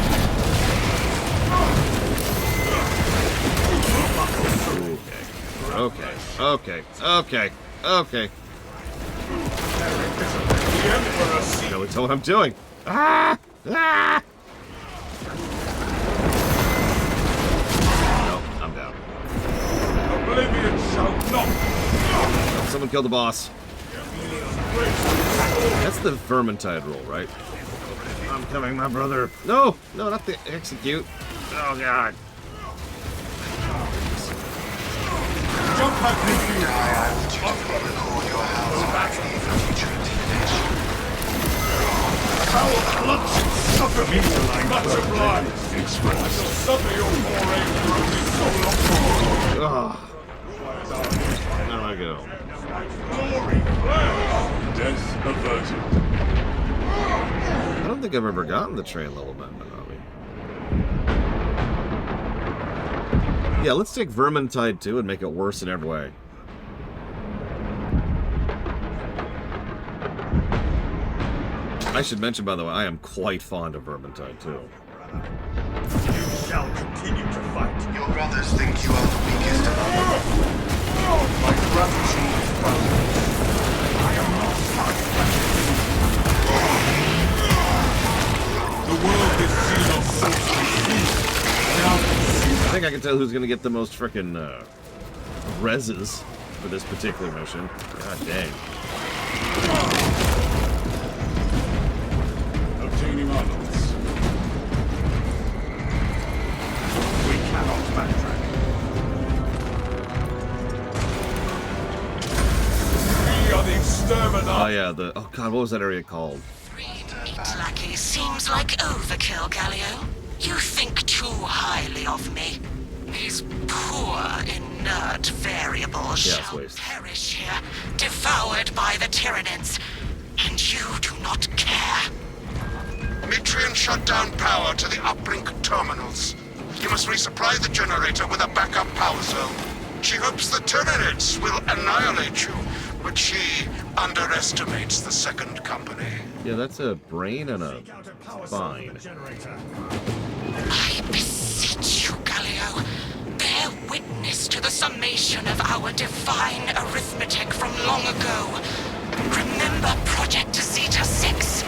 Okay. Really tell what I'm doing. Ah! Ah! No, I'm down. Oblivion shall not. Someone killed the boss. That's the Vermintide roll, right? I'm coming, my brother. No, not the execute. Oh god. Jump back in Die, I will dutifully record your house back for future intimidation. How blood should suffer me like much obliged. I shall suffer your foray through me so long. Ugh. There I go. Glory flares. Death averted. I don't think I've ever gotten the train level amendment on me. Yeah, let's take Vermintide 2 and make it worse in every way. I should mention, by the way, I am quite fond of Vermintide 2. You shall continue to fight. Your brothers think you are the weakest among them. My gratitude is boundless. I am not sorry. The world is seen of sorcery. Now I think I can tell who's going to get the most frickin' reses for this particular mission. God dang. obtaining audits. We cannot backtrack. We are the exterminator. Oh yeah, oh god, what was that area called? 3 meat lackeys seems like overkill, Galeo. You think too highly of me. These poor, inert variables shall waste. perish here, devoured by the Tyranids. And you do not care. Mitrian shut down power to the uplink terminals. You must resupply the generator with a backup power cell. She hopes the Tyranids will annihilate you, but she underestimates the second company. Yeah, that's a brain and a spine. I beseech you, Galeo. Bear witness to the summation of our divine arithmetic from long ago. Remember Project Zeta 6?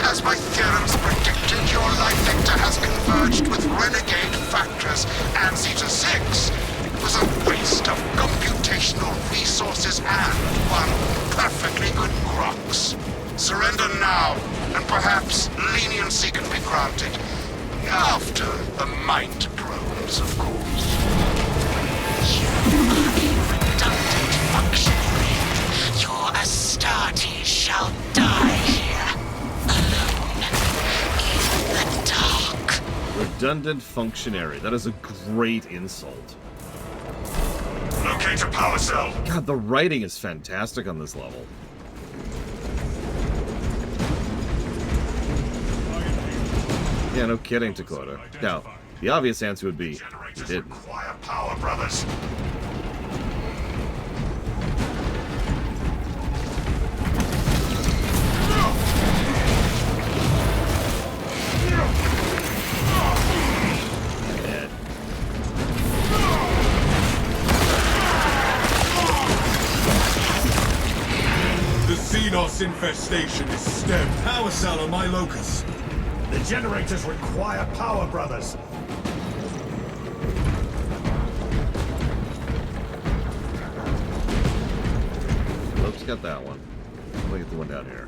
As my theorems predicted, your life vector has converged with renegade factors and Zeta 6. It was a waste of computational resources and one perfectly good Grox. Surrender now, and perhaps leniency can be granted. After the mind probes, of course. You are a redundant functionary. Your Astartes shall die here, alone, in the dark. Redundant functionary. That is a great insult. Locate a power cell. God, the writing is fantastic on this level. Yeah, no kidding, Dakota. Now, the obvious answer would be, you Generators didn't. require power, brothers. Magos infestation is stemmed. Power cell on my locus. The generators require power, brothers. Let's get that one. Let me get the one down here.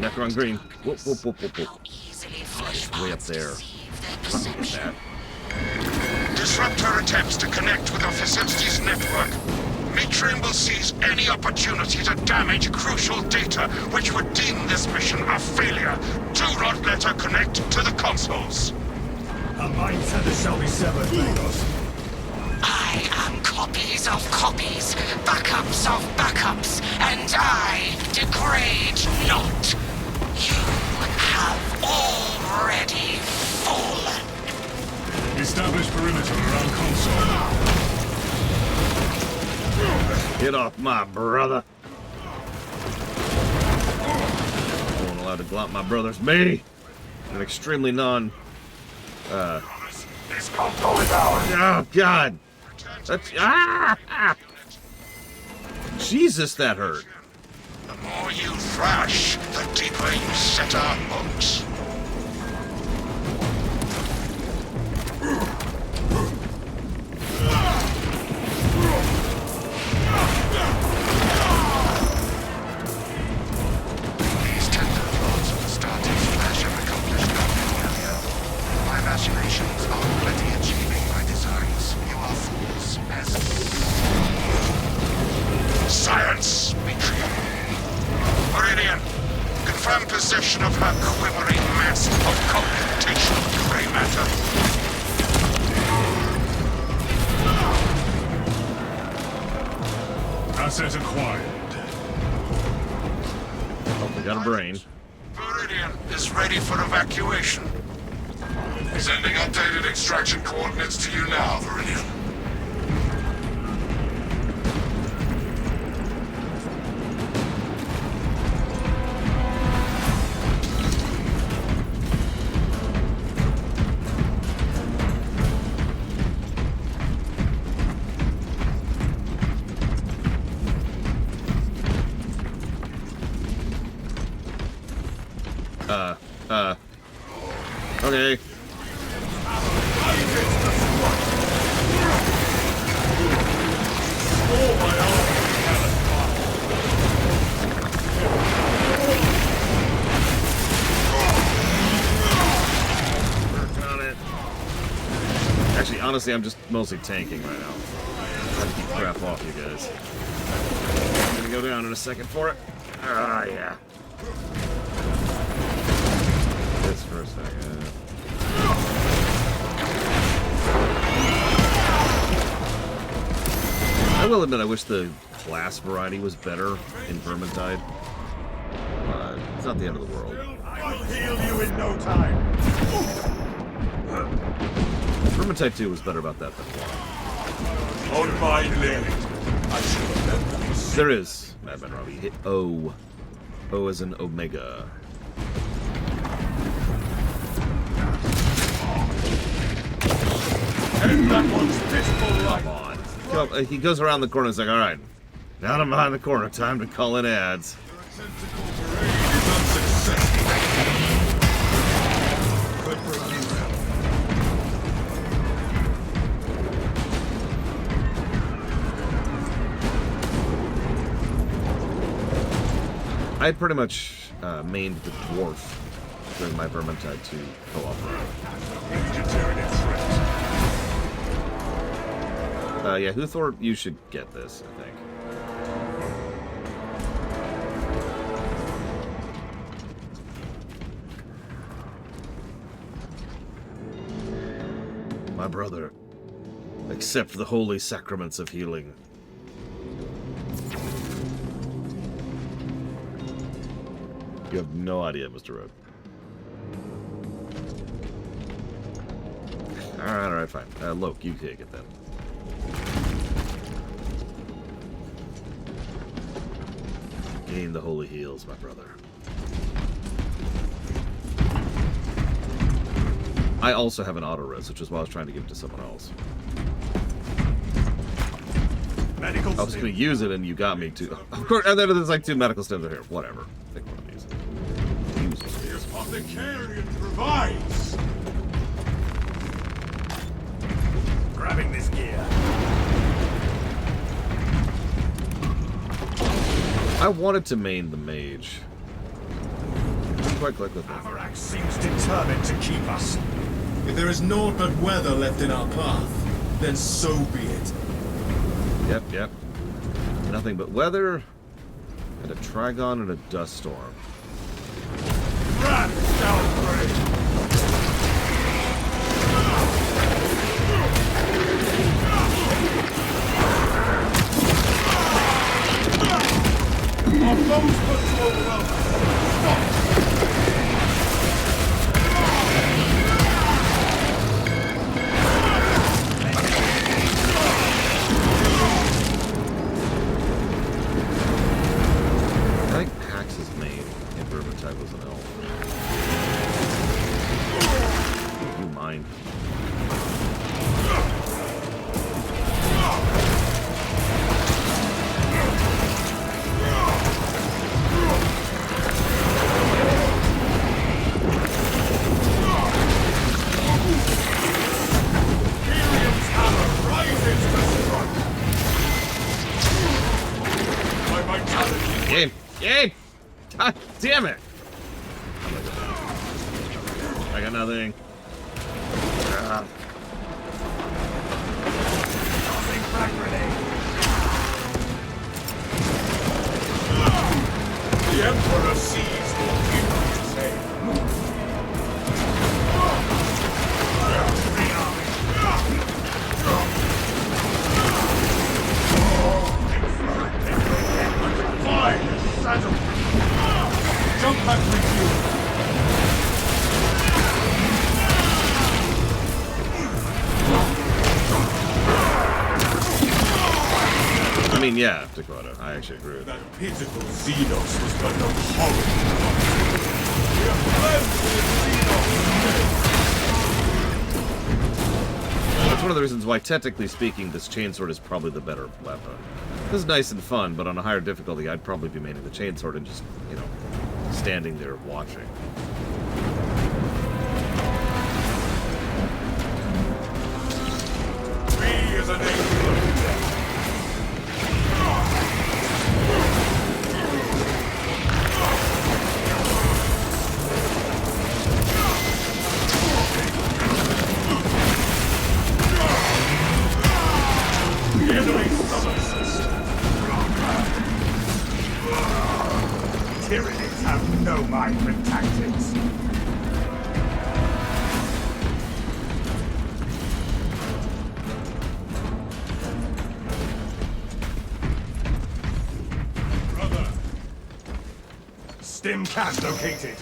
Necron green. Whoop, whoop, whoop, whoop, whoop. Way up there. That. Disrupt her attempts to connect with our facilities network. Metrium will seize any opportunity to damage crucial data, which would deem this mission a failure. Do not let her connect to the consoles. Her mind tether shall be severed, Magos. I am copies of copies, backups of backups, and I degrade not. You have already fallen. Establish perimeter around console. Get off my brother. No one allowed to glop my brother's me. An extremely This console is ours. Oh, God. That's... Ah! Jesus, that hurt. The more you thrash, the deeper you set our hooks. These tender thoughts of the Starting's flash have accomplished nothing earlier. My machinations are already achieving my designs. You are fools, peasants. Science, Retrieval. Meridian, confirm possession of her quivering mass of computational gray matter. Asset acquired. Oh, we got a brain. Meridian is ready for evacuation. Sending updated extraction coordinates to you now, Viridian. Okay. Work on it. Actually, honestly, I'm just mostly tanking right now. Trying to keep crap off you guys. I'm gonna go down in a second for it. Ah, yeah. This for a second. I will admit I wish the class variety was better in Vermintide. It's not the end of the world. I will heal you in no time. Vermintide 2 was better about that than 1. On my limit. I should have let them. There is, Madman Robbie. Hit O. O as in Omega. End that one's pitiful life. Come on. He goes around the corner and is like, alright, now I'm behind the corner, time to call in ads. I pretty much mained the dwarf during my Vermintide 2 co-op run. Yeah, Huthor, you should get this, I think. My brother, accept the holy sacraments of healing. You have no idea, Mr. Road. Alright, fine. Loke, you take it then. Gain the holy heals, my brother. I also have an auto-res, which is why I was trying to give it to someone else. Medical I was going to use it, and you got me to. Of course, and then there's like 2 medical stems here. Whatever. Take one of these. Use The these. Apothecarian provides. grabbing this gear. I wanted to main the mage. Didn't quite click with me. Avarax seems determined to keep us. If there is naught but weather left in our path, then so be it. Yep. Nothing but weather, and a Trigon and a dust storm. Rat downgrade. Our foes put to overwhelm us. I think Pax's main in Vermintide was an elf. You mind? Helium's hammer rises to strike. My vitality. Game! God damn it! I got nothing. Ah. The Emperor sees the humans say. Fine, saddle. Jump back with you. I mean, yeah, Dakota. I actually agree with that. That pitiful Xenos was but no horror. We are friends with That's one of the reasons why, technically speaking, this chainsword is probably the better weapon. This is nice and fun, but on a higher difficulty, I'd probably be maining the chainsword and just, you know, standing there watching. Xenos. Me is an angel of death. The enemy summons us. Tyranids have no mind for tactics. Brother. Stim cast located.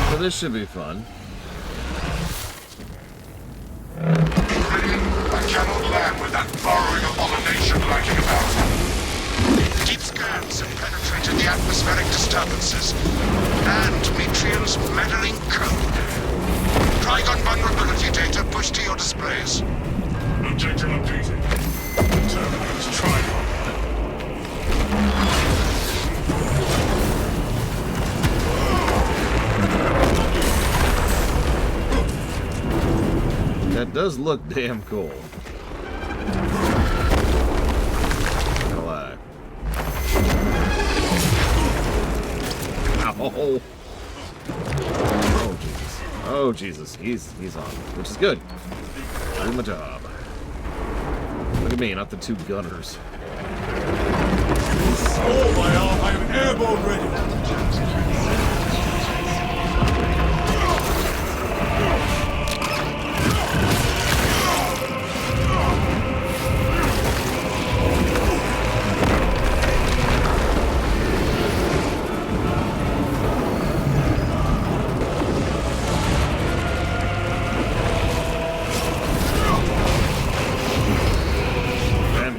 So this should be fun. I cannot land with that burrowing abomination lurking about. Deep scans have penetrated the atmospheric disturbances and Metrium's meddling code. Trigon vulnerability data pushed to your displays. Objective updated. Terminus Trigon. That does look damn cool. Not gonna lie. Ow. Oh Jesus. He's on, which is good. Doing my job. Look at me, not the 2 gunners. Oh my arm, I am airborne ready.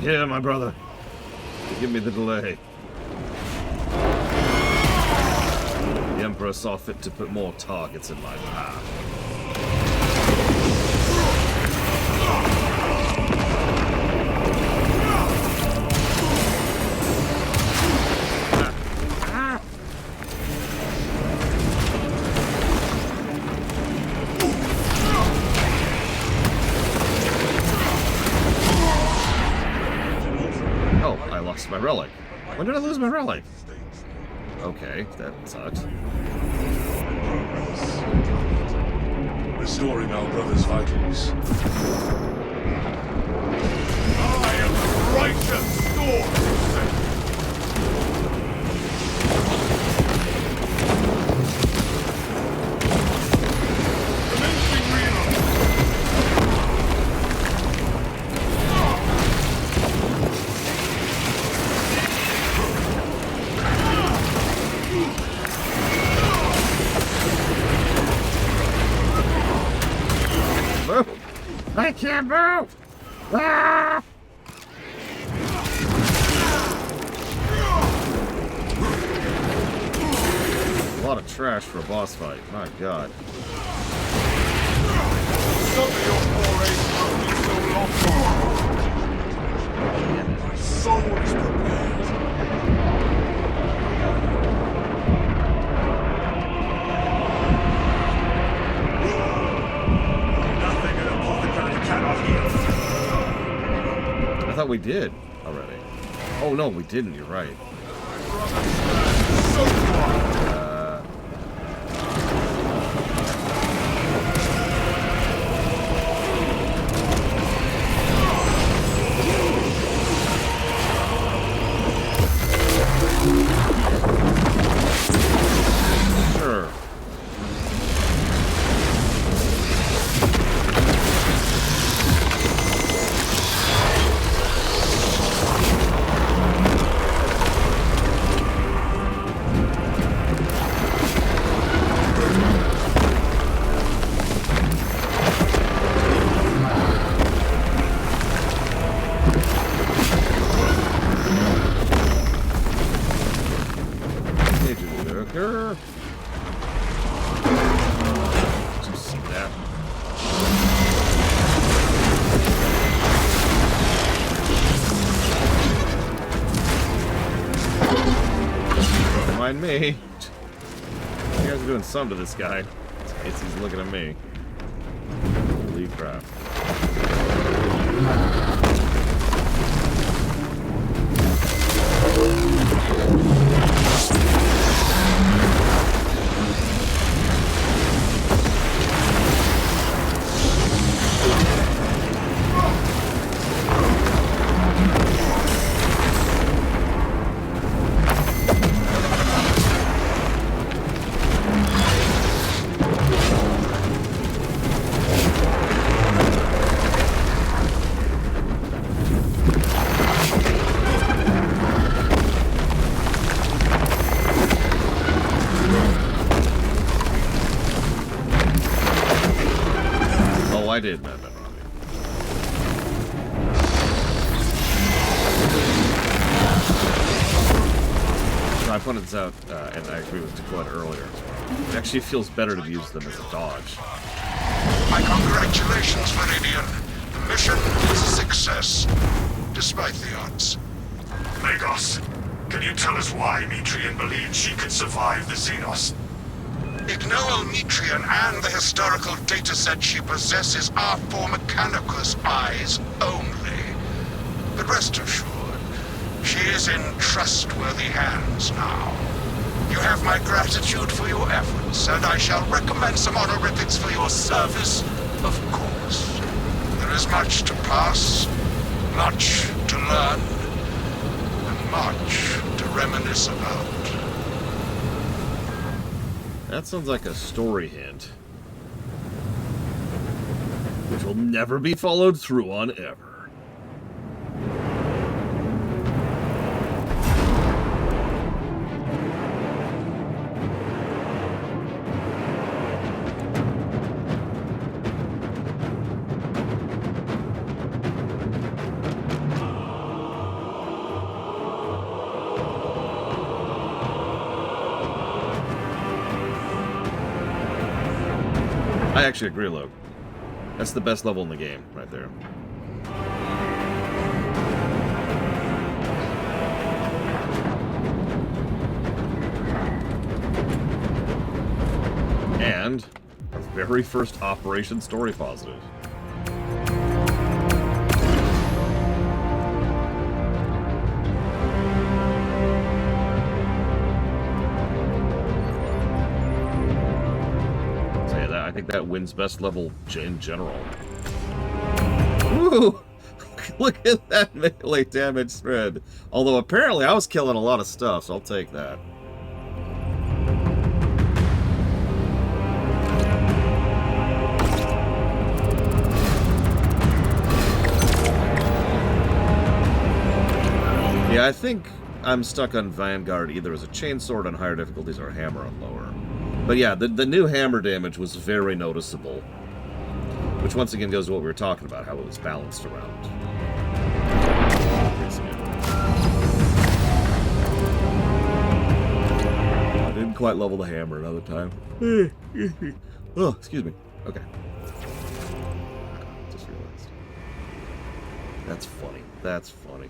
here, my brother. Give me the delay. The Emperor saw fit to put more targets in my path. Oh, I lost my relic. When did I lose my relic? Okay, that sucks. Restoring our brother's vitals. I am the righteous sword! Commencing reload! Move! I can't move! Ah! A lot of trash for a boss fight. My god. Some of your forays won't be so long. My soul is prepared. Nothing an apothecary cannot heal. I thought we did already. Oh no, we didn't. You're right. So far. Sure. Agent Lurker. Did you see that? Don't mind me. You guys are doing some to this guy. He's looking at me. Holy crap. Oh, I did map it wrong. I pointed this out, and I agree with Declan earlier. It actually feels better to use them as a dodge. My congratulations, Meridian. The mission is a success, despite the odds. Magos, can you tell us why Metrian believed she could survive the Xenos? Ignore Metrian and the historical dataset she possesses are for Mechanicus eyes only. But rest assured, she is in trustworthy hands now. You have my gratitude for your efforts, and I shall recommend some honorifics for your service, of course. There is much to pass, much to learn, and much to reminisce about. That sounds like a story hint. Which will never be followed through on ever. I actually agree, Luke. That's the best level in the game, right there. And our very first Operation Story Positive. I think that wins best level in general. Woo! Look at that melee damage spread. Although apparently I was killing a lot of stuff, so I'll take that. Yeah, I think I'm stuck on Vanguard either as a chainsword on higher difficulties or a hammer on lower. But yeah, the new hammer damage was very noticeable. Which once again goes to what we were talking about, how it was balanced around. I didn't quite level the hammer another time. Oh, excuse me. Okay. Just realized. That's funny. That's funny.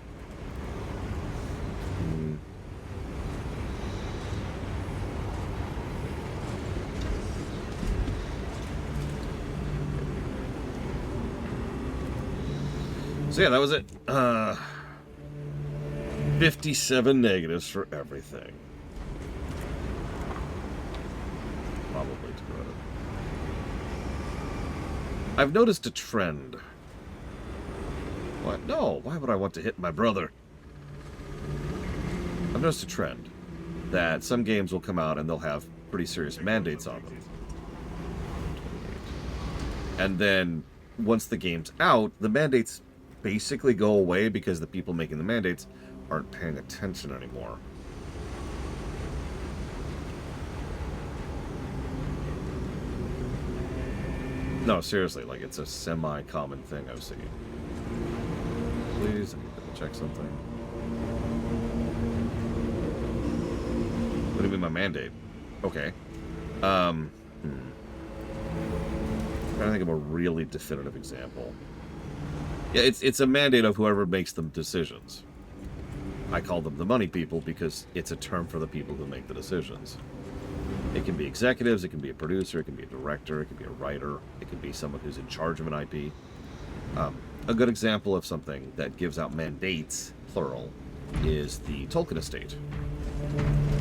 So yeah, that was it. 57 negatives for everything. Probably to credit. I've noticed a trend. What? No, why would I want to hit my brother? I've noticed a trend that some games will come out and they'll have pretty serious mandates on them. And then, once the game's out, the mandates basically go away because the people making the mandates aren't paying attention anymore. No, seriously, like, it's a semi-common thing I've seen. Please, I need to double check something. What do you mean my mandate? Okay. I'm trying to think of a really definitive example. Yeah, it's a mandate of whoever makes them decisions. I call them the money people because it's a term for the people who make the decisions. It can be executives, it can be a producer, it can be a director, it can be a writer, it can be someone who's in charge of an IP. A good example of something that gives out mandates, plural, is the Tolkien estate,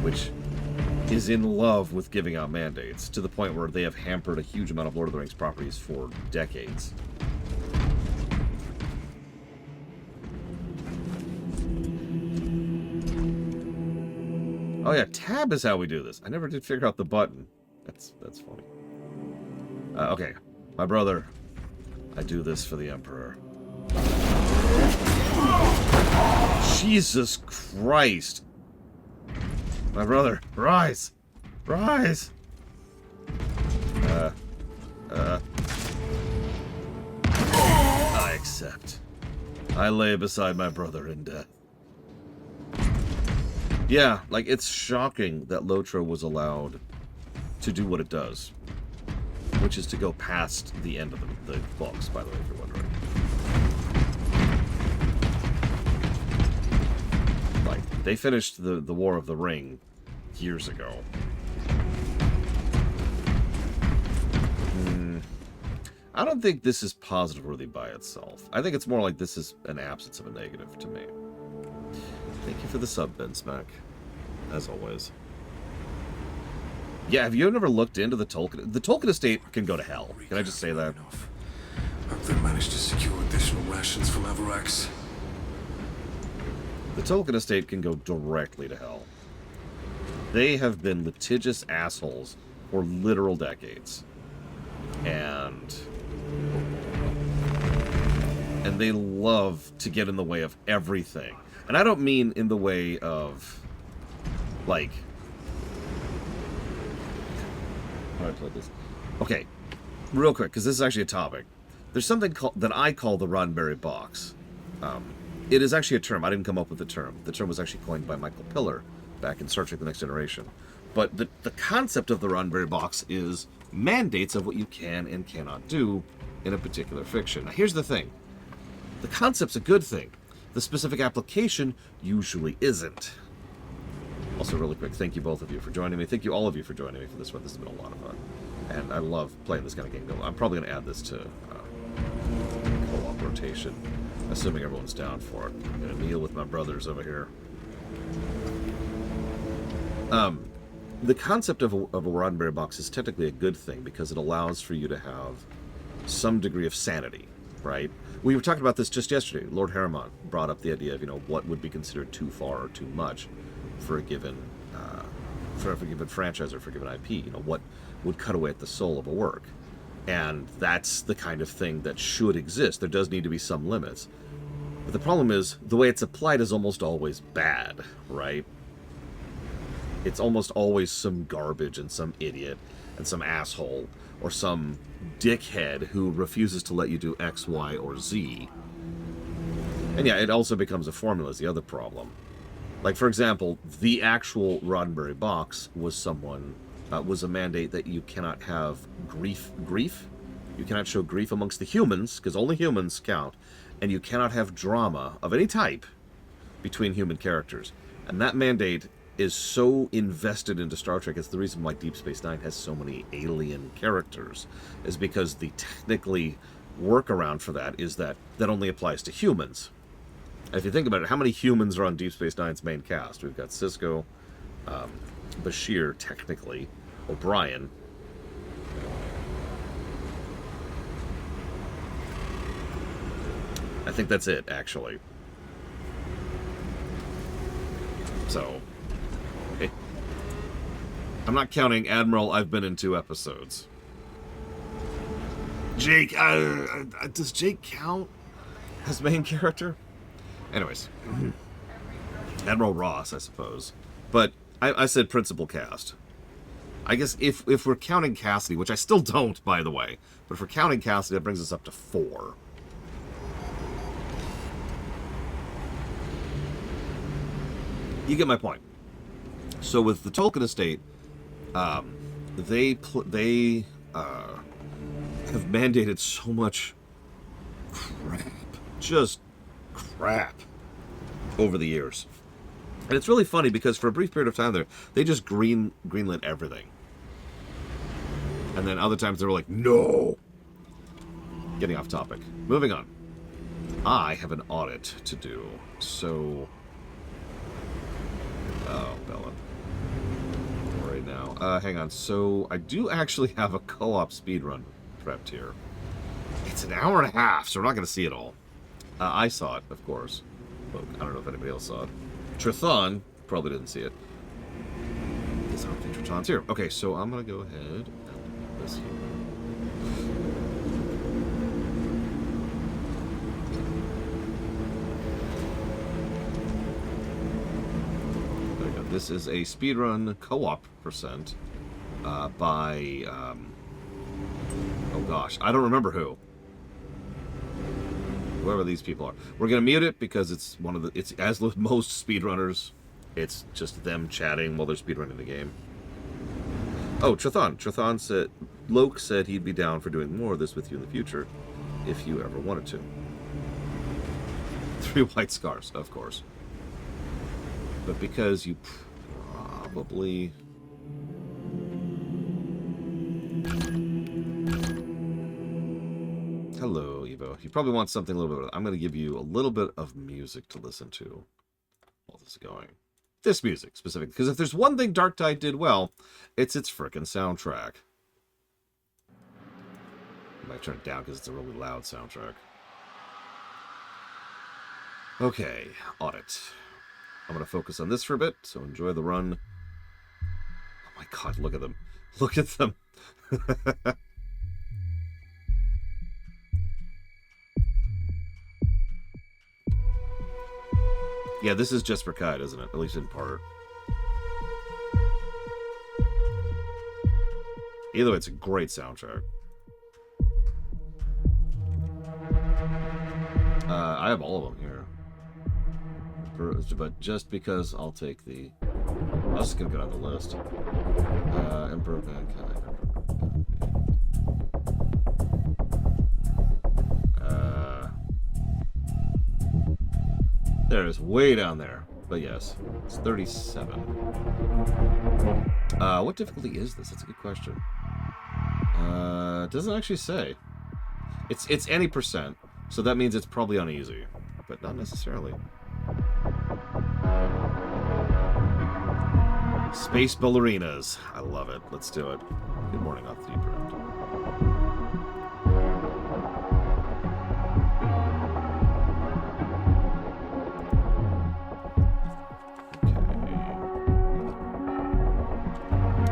which is in love with giving out mandates to the point where they have hampered a huge amount of Lord of the Rings properties for decades. Oh yeah, tab is how we do this. I never did figure out the button. That's funny. Okay, my brother. I do this for the Emperor. Jesus Christ. My brother, rise! Rise! I accept. I lay beside my brother in death. Yeah, like, it's shocking that Lotro was allowed to do what it does. Which is to go past the end of the books, by the way, if you're wondering. Like, they finished the War of the Ring years ago. I don't think this is positive worthy by itself. I think it's more like this is an absence of a negative to me. Thank you for the sub, Ben Smack. As always. Yeah, have you ever looked into the Tolkien? The Tolkien estate can go to hell. Can I just say that? Hope they managed to secure additional rations from Avarax. The Tolkien estate can go directly to hell. They have been litigious assholes for literal decades. And they love to get in the way of everything. And I don't mean in the way of, like... How do I put this? Okay, real quick, because this is actually a topic. There's something that I call the Roddenberry box. It is actually a term. I didn't come up with the term. The term was actually coined by Michael Piller back in Star Trek The Next Generation. But the concept of the Roddenberry box is mandates of what you can and cannot do in a particular fiction. Now, here's the thing. The concept's a good thing. The specific application usually isn't. Also, really quick, thank you both of you for joining me. Thank you all of you for joining me for this one. This has been a lot of fun. And I love playing this kind of game. I'm probably going to add this to co-op rotation, assuming everyone's down for it. I'm going to meal with my brothers over here. The concept of a Roddenberry box is technically a good thing because it allows for you to have some degree of sanity, right? We were talking about this just yesterday. Lord Harriman brought up the idea of, what would be considered too far or too much for a given franchise or for a given IP. What would cut away at the soul of a work. And that's the kind of thing that should exist. There does need to be some limits. But the problem is, the way it's applied is almost always bad, right? It's almost always some garbage and some idiot and some asshole or some dickhead who refuses to let you do X, Y, or Z. And yeah, it also becomes a formula is the other problem. Like, for example, the actual Roddenberry box was was a mandate that you cannot have grief. You cannot show grief amongst the humans, because only humans count. And you cannot have drama of any type between human characters. And that mandate is so invested into Star Trek. It's the reason why Deep Space Nine has so many alien characters, is because the technically workaround for that is that only applies to humans. And if you think about it, how many humans are on Deep Space Nine's main cast? We've got Sisko, Bashir, technically, O'Brien. I think that's it, actually. So, I'm not counting Admiral. I've been in 2 episodes. Jake, does Jake count as main character? Anyways, Admiral Ross, I suppose. But I said principal cast. I guess if we're counting Cassidy, which I still don't, by the way, but if we're counting Cassidy, that brings us up to 4. You get my point. So with the Tolkien estate, they have mandated so much crap, just crap, over the years. And it's really funny because for a brief period of time there, they just greenlit everything. And then other times they were like, no! Getting off topic. Moving on. I have an audit to do, so... Oh, Bella. Right now. Hang on. So, I do actually have a co-op speedrun prepped here. It's an hour and a half, so we're not going to see it all. I saw it, of course. But I don't know if anybody else saw it. Trithon probably didn't see it. Because I don't think Trithon's here. Okay, so I'm going to go ahead and put this here. There we go. This is a speedrun co-op percent by... oh gosh, I don't remember who. Whoever these people are. We're going to mute it because it's one of the... It's, as with most speedrunners, it's just them chatting while they're speedrunning the game. Oh, Trithon. Trithon said... Loke said he'd be down for doing more of this with you in the future, if you ever wanted to. 3 white scars, of course. But because you probably... Hello, Evo. You probably want something a little bit... I'm going to give you a little bit of music to listen to while this is going. This music, specifically. Because if there's one thing Dark Tide did well, it's its frickin' soundtrack. I might turn it down because it's a really loud soundtrack. Okay, audit. I'm going to focus on this for a bit, so enjoy the run. Oh my god, look at them. Look at them. Yeah, this is just for Kite, isn't it? At least in part. Either way, it's a great soundtrack. I have all of them here. But just because I'll take the... I was just going to go down the list. Emperor of Mankind. There, it's way down there. But yes, it's 37. What difficulty is this? That's a good question. It doesn't actually say. It's any percent, so that means it's probably on easy, but not necessarily. Space ballerinas. I love it. Let's do it. Good morning, off the deep end.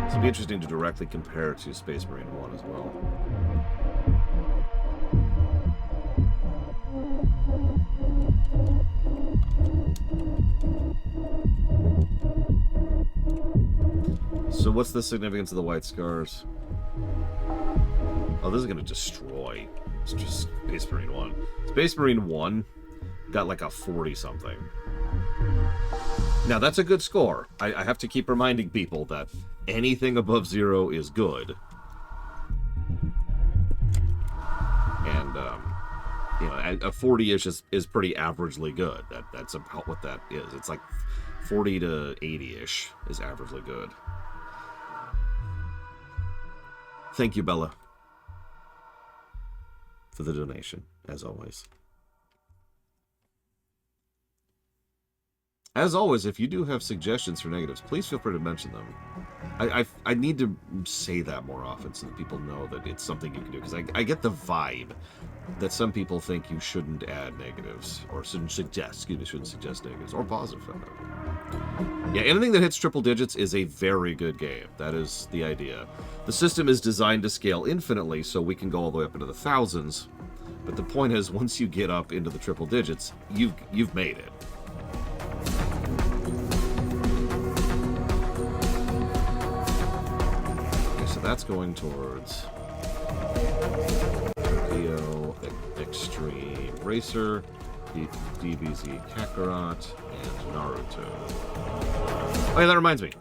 It'd be interesting to directly compare to Space Marine 1 as well. So what's the significance of the white scars? Oh, this is going to destroy. It's just Space Marine 1. Space Marine 1 got like a 40-something. Now, that's a good score. I have to keep reminding people that anything above 0 is good. And, you know, a 40-ish is pretty averagely good. That's about what that is. It's like 40 to 80-ish is averagely good. Thank you, Bella, for the donation, as always. As always, if you do have suggestions for negatives, please feel free to mention them. I need to say that more often so that people know that it's something you can do. Because I get the vibe that some people think you shouldn't add negatives. Or shouldn't suggest negatives. Or positive. Yeah, anything that hits triple digits is a very good game. That is the idea. The system is designed to scale infinitely, so we can go all the way up into the thousands. But the point is, once you get up into the triple digits, you've made it. That's going towards Tokyo, Extreme Racer, DBZ Kakarot, and Naruto. Oh yeah, that reminds me.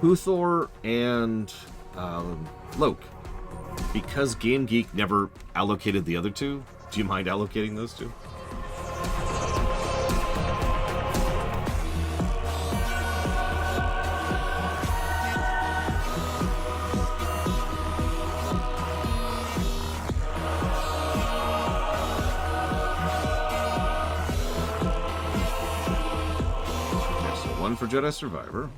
Huthor and Loke. Because Game Geek never allocated the other two, do you mind allocating those two? For Jedi Survivor.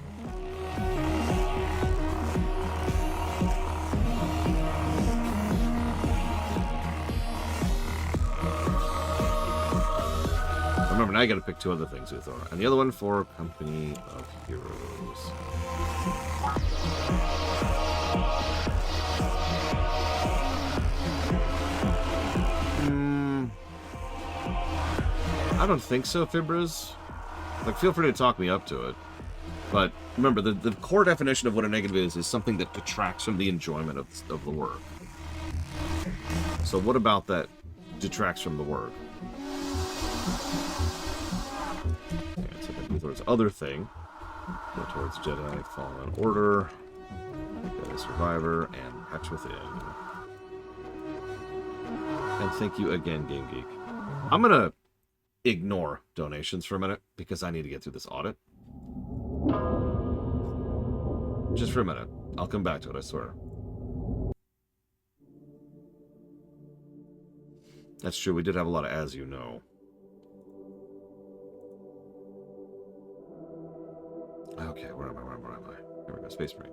Remember, now I gotta pick two other things, Uthor. And the other one for Company of Heroes. I don't think so, Fibras. Like, feel free to talk me up to it. But remember, the core definition of what a negative is something that detracts from the enjoyment of the work. So what about that detracts from the work? And so then Uthor's other thing. Go towards Jedi Fallen Order, Jedi Survivor, and Hatch Within. And thank you again, Game Geek. I'm gonna ignore donations for a minute because I need to get through this audit. Just for a minute. I'll come back to it, I swear. That's true, we did have a lot of as you know. Okay, where am I? Here we go, Space Marine.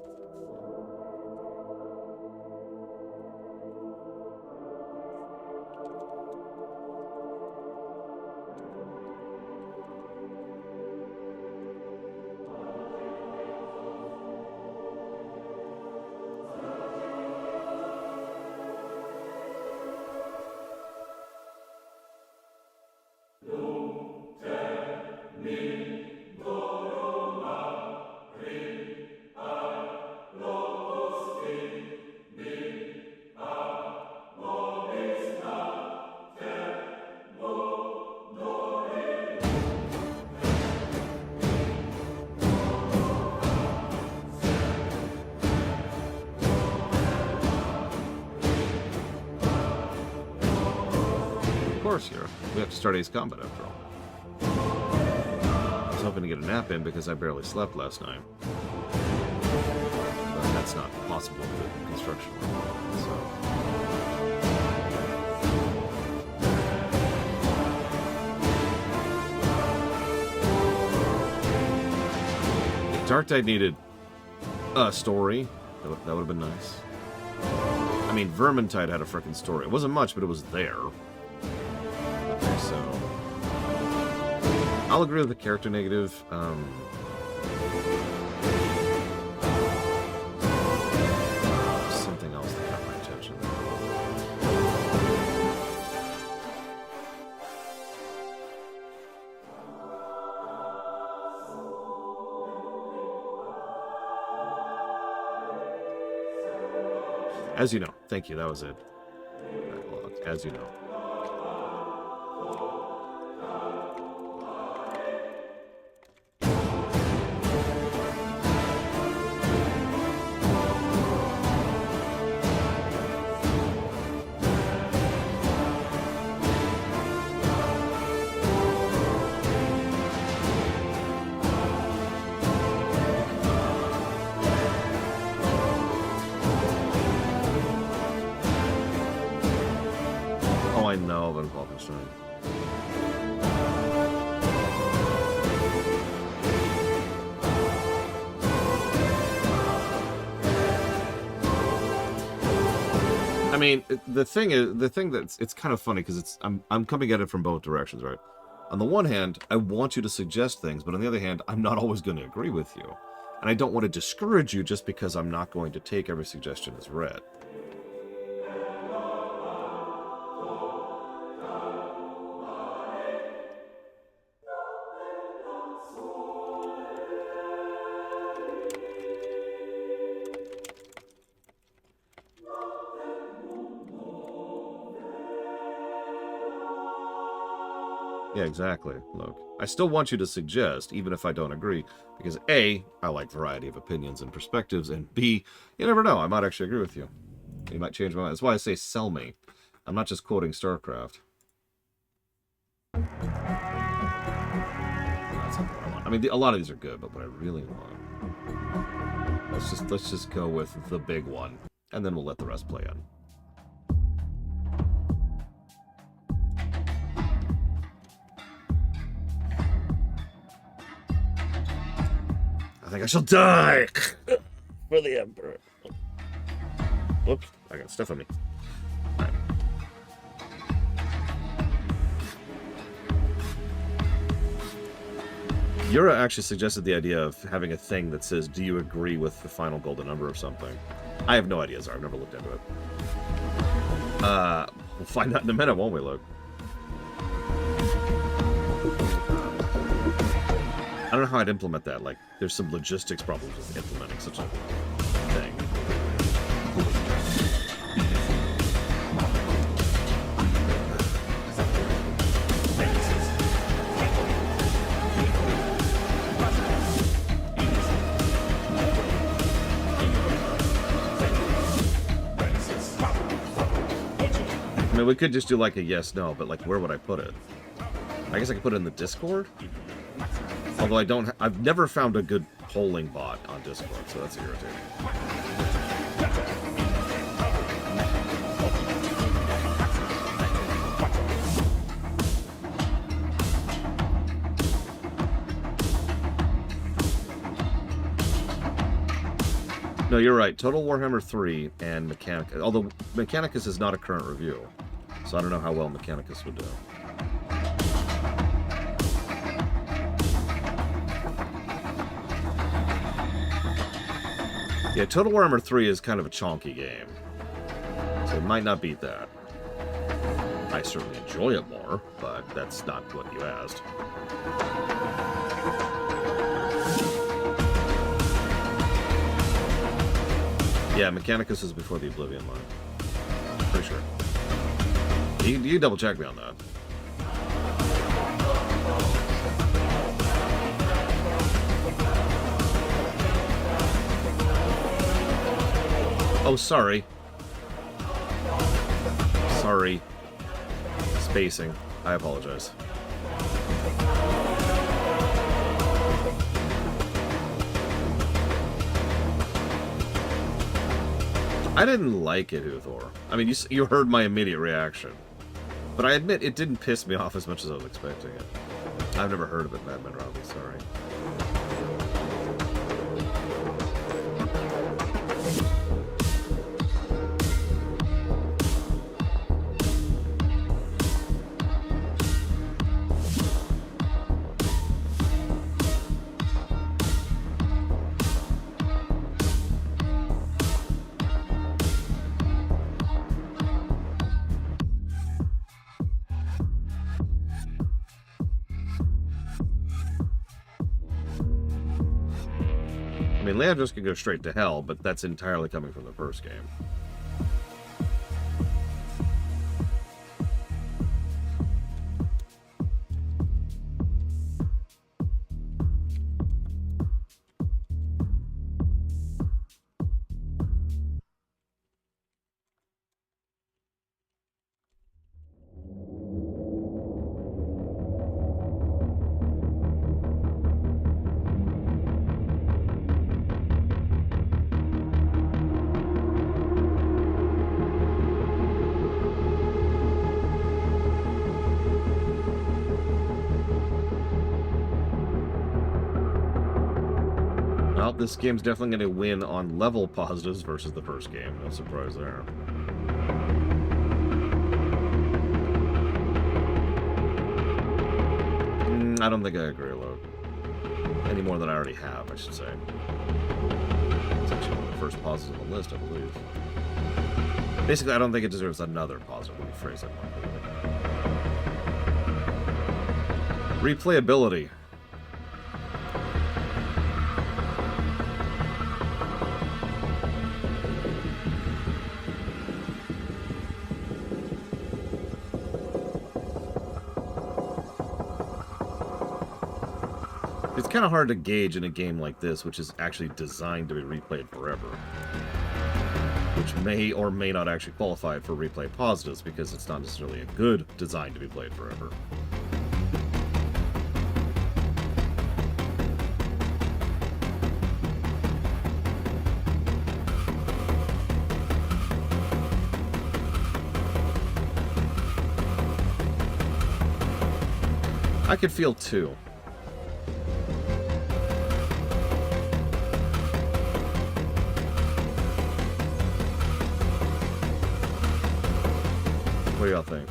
Here. We have to start Ace Combat after all. hoping to get a nap in because I barely slept last night. But that's not possible with construction. So. Dark Tide needed a story. That would have been nice. I mean, Vermintide had a frickin' story. It wasn't much, but it was there. Okay, so... I'll agree with the character negative. Something else that got my attention. As you know. Thank you, that was it. As you know. I know of involved constraint. I mean, the thing that's it's kind of funny because I'm coming at it from both directions, right? On the one hand, I want you to suggest things, but on the other hand, I'm not always going to agree with you, and I don't want to discourage you just because I'm not going to take every suggestion as read. Yeah, exactly. Look, I still want you to suggest, even if I don't agree, because A, I like variety of opinions and perspectives, and B, you never know, I might actually agree with you. You might change my mind. That's why I say sell me. I'm not just quoting StarCraft. That's not what I want. I mean, a lot of these are good, but what I really want... Let's just go with the big one, and then we'll let the rest play in. I think I shall die for the Emperor. Whoops, I got stuff on me. Right. Yura actually suggested the idea of having a thing that says, do you agree with the final golden number or something? I have no idea, sorry, I've never looked into it. We'll find out in a minute, won't we, Luke? I don't know how I'd implement that. Like, there's some logistics problems with implementing such a thing. I mean, we could just do like a yes/no, but like, where would I put it? I guess I could put it in the Discord? Although I've never found a good polling bot on Discord, so that's irritating. No, you're right. Total Warhammer 3 and Mechanicus. Although Mechanicus is not a current review, so I don't know how well Mechanicus would do. Yeah, Total Warhammer 3 is kind of a chonky game, so it might not beat that. I certainly enjoy it more, but that's not what you asked. Yeah, Mechanicus is before the Oblivion line. Pretty sure. You double check me on that. Oh, sorry. Sorry. Spacing. I apologize. I didn't like it, Uthor. I mean, you heard my immediate reaction. But I admit, it didn't piss me off as much as I was expecting it. I've never heard of it, Madman Robbie, sorry. I mean, Leandros could go straight to hell, but that's entirely coming from the first game. Well, this game's definitely going to win on level positives versus the first game. No surprise there. I don't think I agree, Load. Any more than I already have, I should say. It's actually one of the first positives on the list, I believe. Basically, I don't think it deserves another positive. Let me phrase it more clearly. Replayability. It's kind of hard to gauge in a game like this, which is actually designed to be replayed forever. Which may or may not actually qualify for replay positives, because it's not necessarily a good design to be played forever. I could feel two. What do y'all think?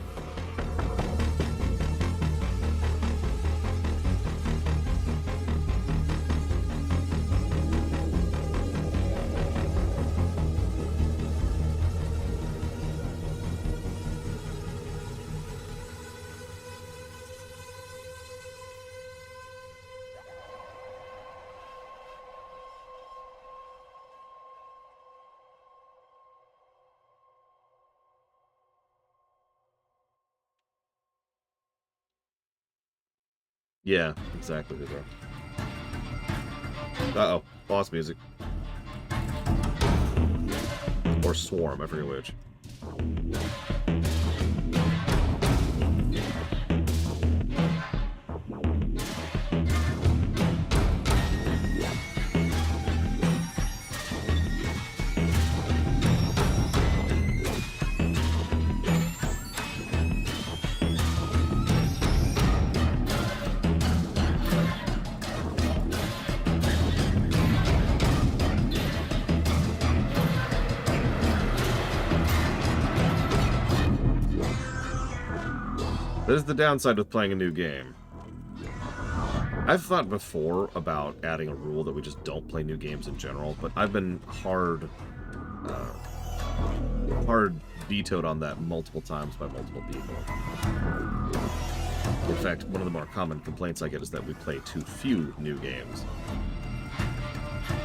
Yeah, exactly. Uh-oh. Boss music. Or Swarm, I forget which. There's the downside with playing a new game. I've thought before about adding a rule that we just don't play new games in general, but I've been hard vetoed on that multiple times by multiple people. In fact, one of the more common complaints I get is that we play too few new games.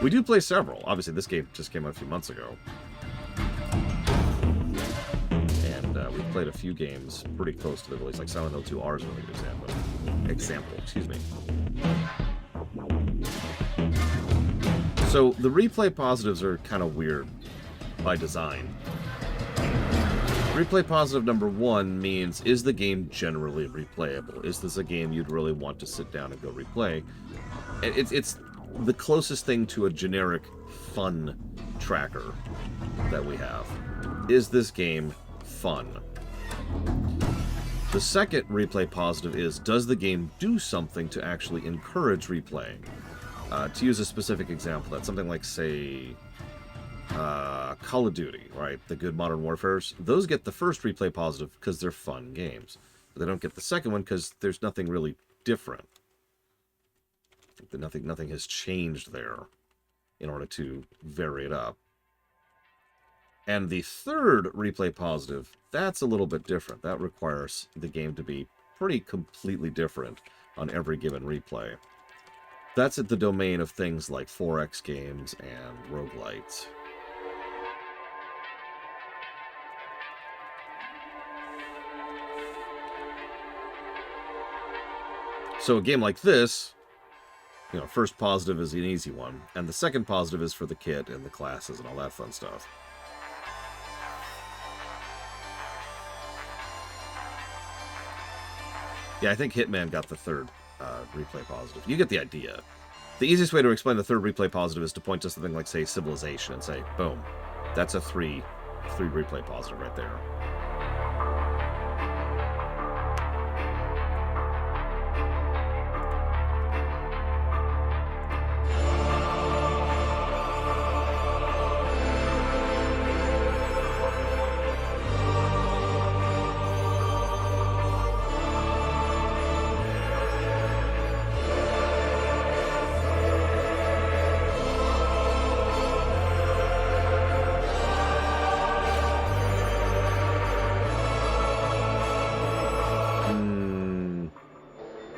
We do play several. Obviously, this game just came out a few months ago. We've played a few games pretty close to the release, like Silent Hill 2R is a really good example. Excuse me. So the replay positives are kind of weird by design. Replay positive number one means, is the game generally replayable? Is this a game you'd really want to sit down and go replay? It's the closest thing to a generic fun tracker that we have. Is this game fun? The second replay positive is, does the game do something to actually encourage replaying? To use a specific example, that's something like, say, Call of Duty, right? The good Modern Warfares. Those get the first replay positive because they're fun games. But they don't get the second one because there's nothing really different. Nothing has changed there in order to vary it up. And the third replay positive, that's a little bit different. That requires the game to be pretty completely different on every given replay. That's at the domain of things like 4X games and roguelites. So a game like this, you know, first positive is an easy one, and the second positive is for the kit and the classes and all that fun stuff. Yeah, I think Hitman got the third replay positive. You get the idea. The easiest way to explain the third replay positive is to point to something like, say, Civilization and say, boom, that's a three replay positive right there.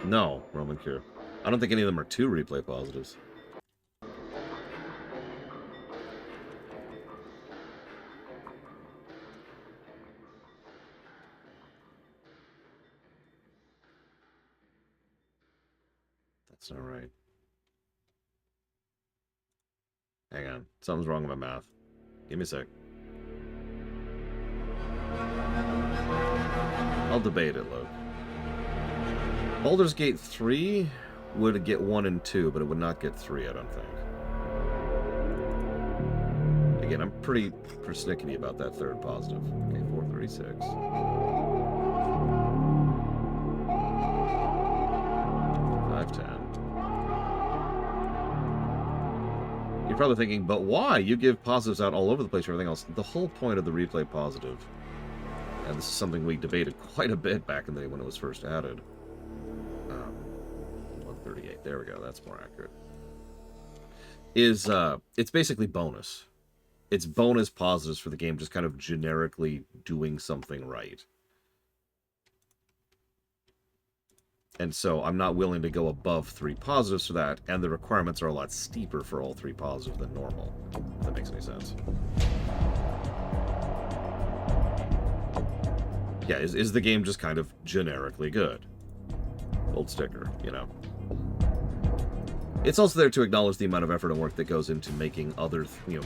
No, Roman Cure. I don't think any of them are 2 replay positives. That's not right. Hang on. Something's wrong with my math. Give me a sec. I'll debate it, Luke. Baldur's Gate 3 would get 1 and 2, but it would not get 3, I don't think. Again, I'm pretty persnickety about that third positive. Okay, 436. 510. You're probably thinking, but why? You give positives out all over the place for everything else. The whole point of the replay positive, and this is something we debated quite a bit back in the day when it was first added. 138. There we go. That's more accurate. Is it's basically bonus. It's bonus positives for the game, just kind of generically doing something right. And so I'm not willing to go above 3 positives for that, and the requirements are a lot steeper for all 3 positives than normal, if that makes any sense. Yeah, is the game just kind of generically good? Old sticker, you know. It's also there to acknowledge the amount of effort and work that goes into making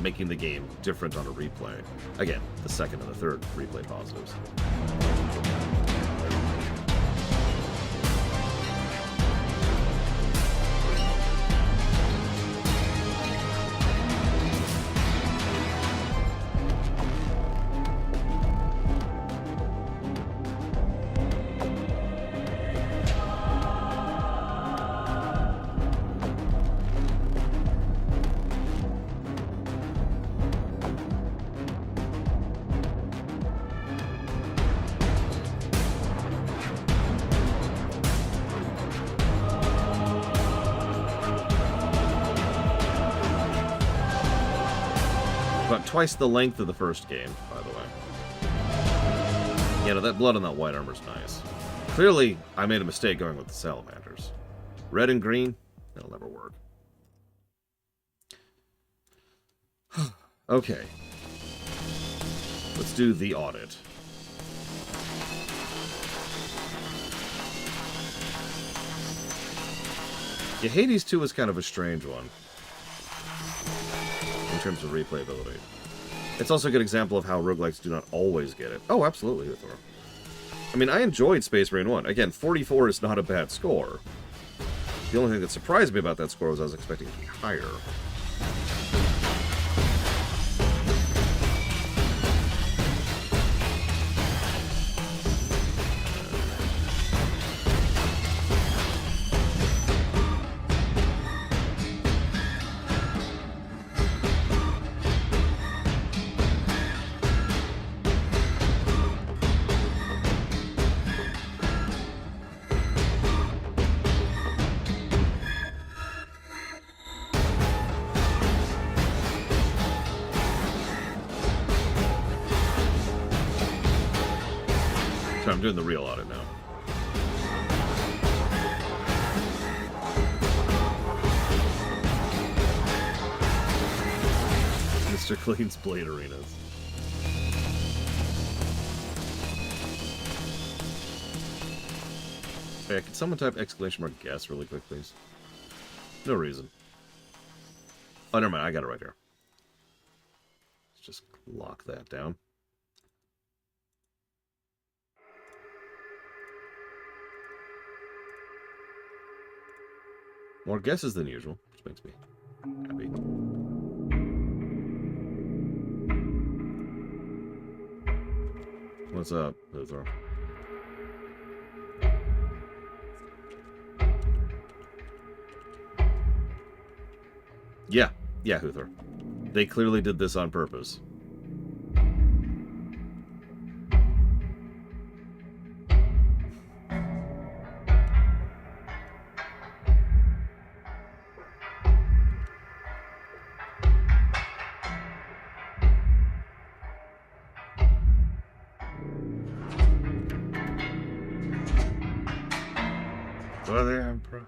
making the game different on a replay. Again, the second and the third replay positives. Twice the length of the first game, by the way. Yeah, no, that blood on that white armor's nice. Clearly, I made a mistake going with the salamanders. Red and green, that'll never work. Okay. Let's do the audit. Yeah, Hades 2 is kind of a strange one in terms of replayability. It's also a good example of how roguelikes do not always get it. Oh, absolutely, Uthor. I mean, I enjoyed Space Marine 1. Again, 44 is not a bad score. The only thing that surprised me about that score was I was expecting it to be higher. I'm doing the real audit now. Mr. Clean's Blade Arenas. Hey, can someone type !guess really quick, please? No reason. Oh, never mind. I got it right here. Let's just lock that down. More guesses than usual, which makes me happy. What's up, Luther? Yeah, Huther. They clearly did this on purpose. The Emperor.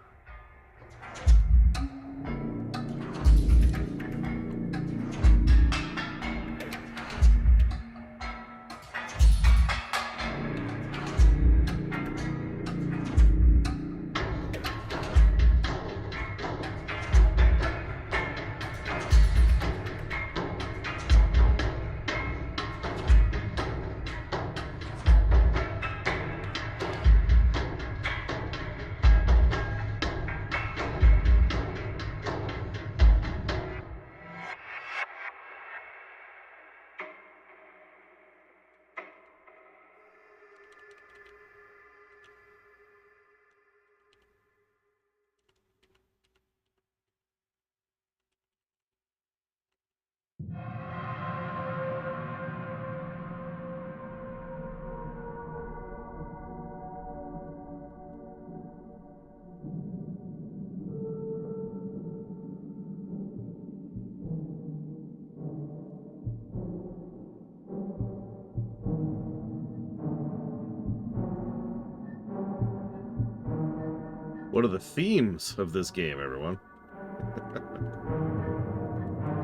What are the themes of this game, everyone?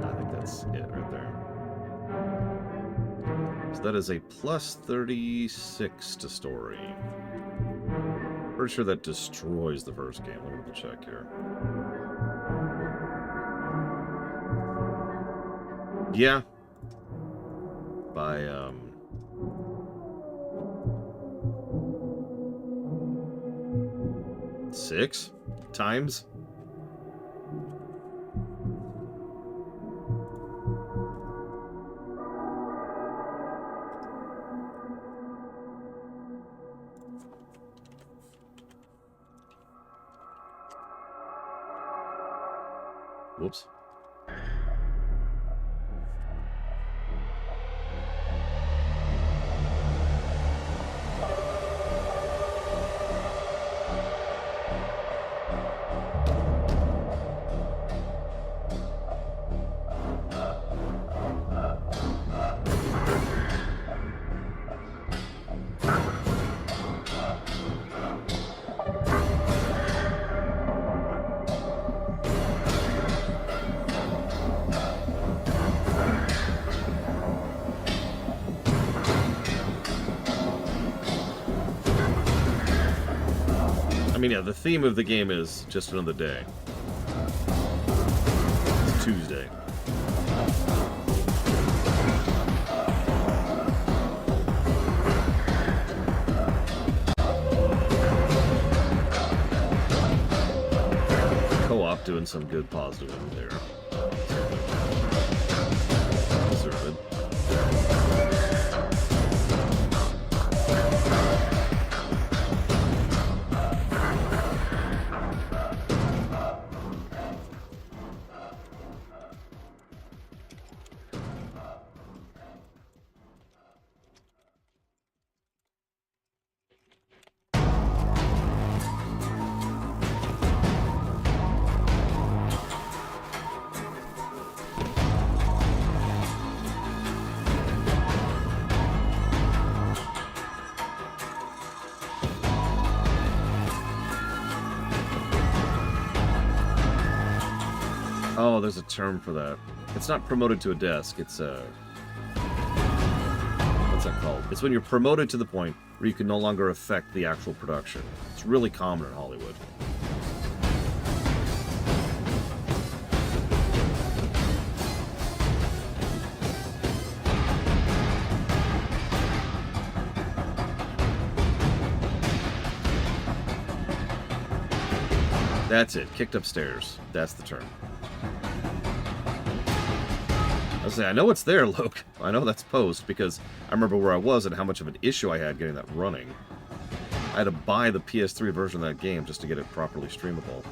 I think that's it right there. So that is a plus 36 to story. Pretty sure that destroys the first game. Let me double check here. Yeah. By, 6 times. Whoops. I mean, yeah, the theme of the game is just another day. It's Tuesday. up doing some good positive in there. Deserve it. Oh, there's a term for that. It's not promoted to a desk, it's a... What's that called? It's when you're promoted to the point where you can no longer affect the actual production. It's really common in Hollywood. That's it. Kicked upstairs. That's the term. I was saying, I know it's there, Luke. I know that's post, because I remember where I was and how much of an issue I had getting that running. I had to buy the PS3 version of that game just to get it properly streamable.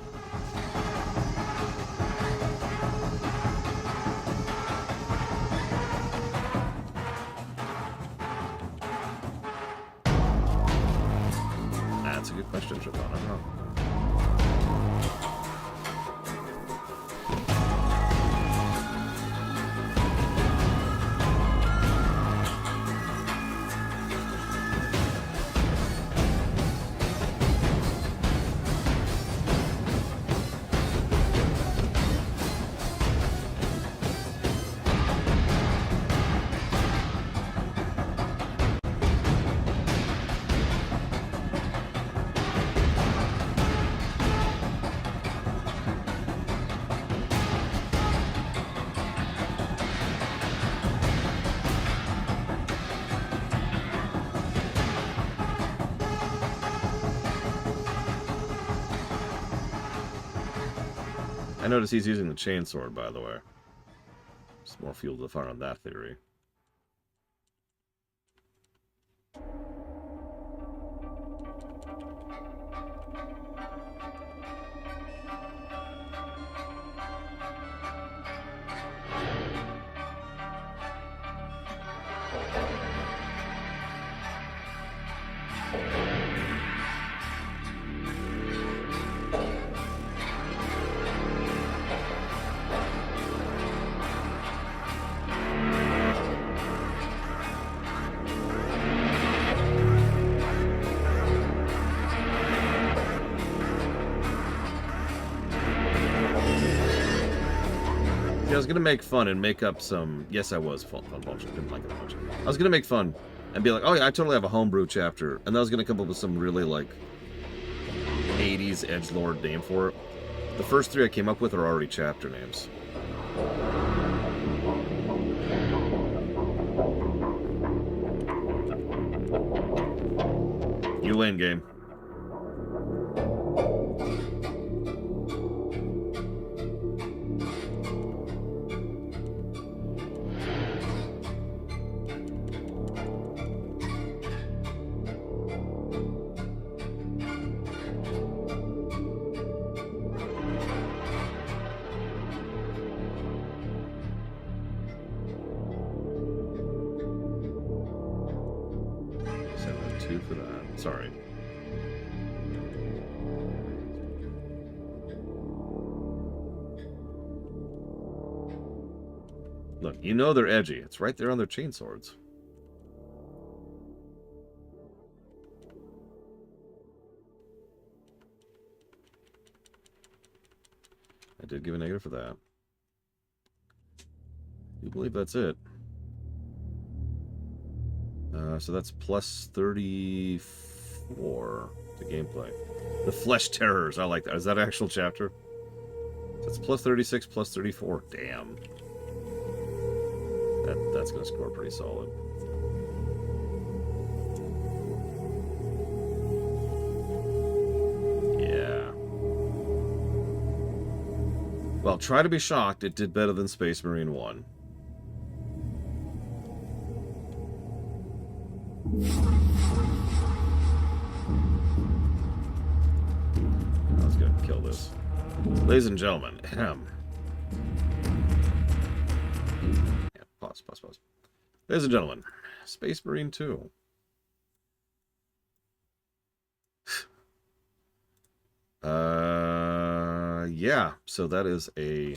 That's a good question, Siobhan. I don't know. I notice he's using the chainsword, by the way. Just more fuel to the fire on that theory. I was gonna make fun and make up some... Yes, I was fun bullshit. Didn't like it that much. I was gonna make fun and be like, oh yeah, I totally have a homebrew chapter, and I was gonna come up with some really like 80s edgelord name for it. The first three I came up with are already chapter names. You win, game. For that. Sorry. Look, you know they're edgy. It's right there on their chainswords. I did give a negative for that. You believe that's it? So that's plus 34 to gameplay. The Flesh Terrors, I like that. Is that an actual chapter? That's plus 36, plus 34. Damn. That's going to score pretty solid. Yeah. Well, try to be shocked. It did better than Space Marine 1. Let's go kill this. Ladies and gentlemen, yeah, pause. Ladies and gentlemen, Space Marine 2. Yeah, so that is a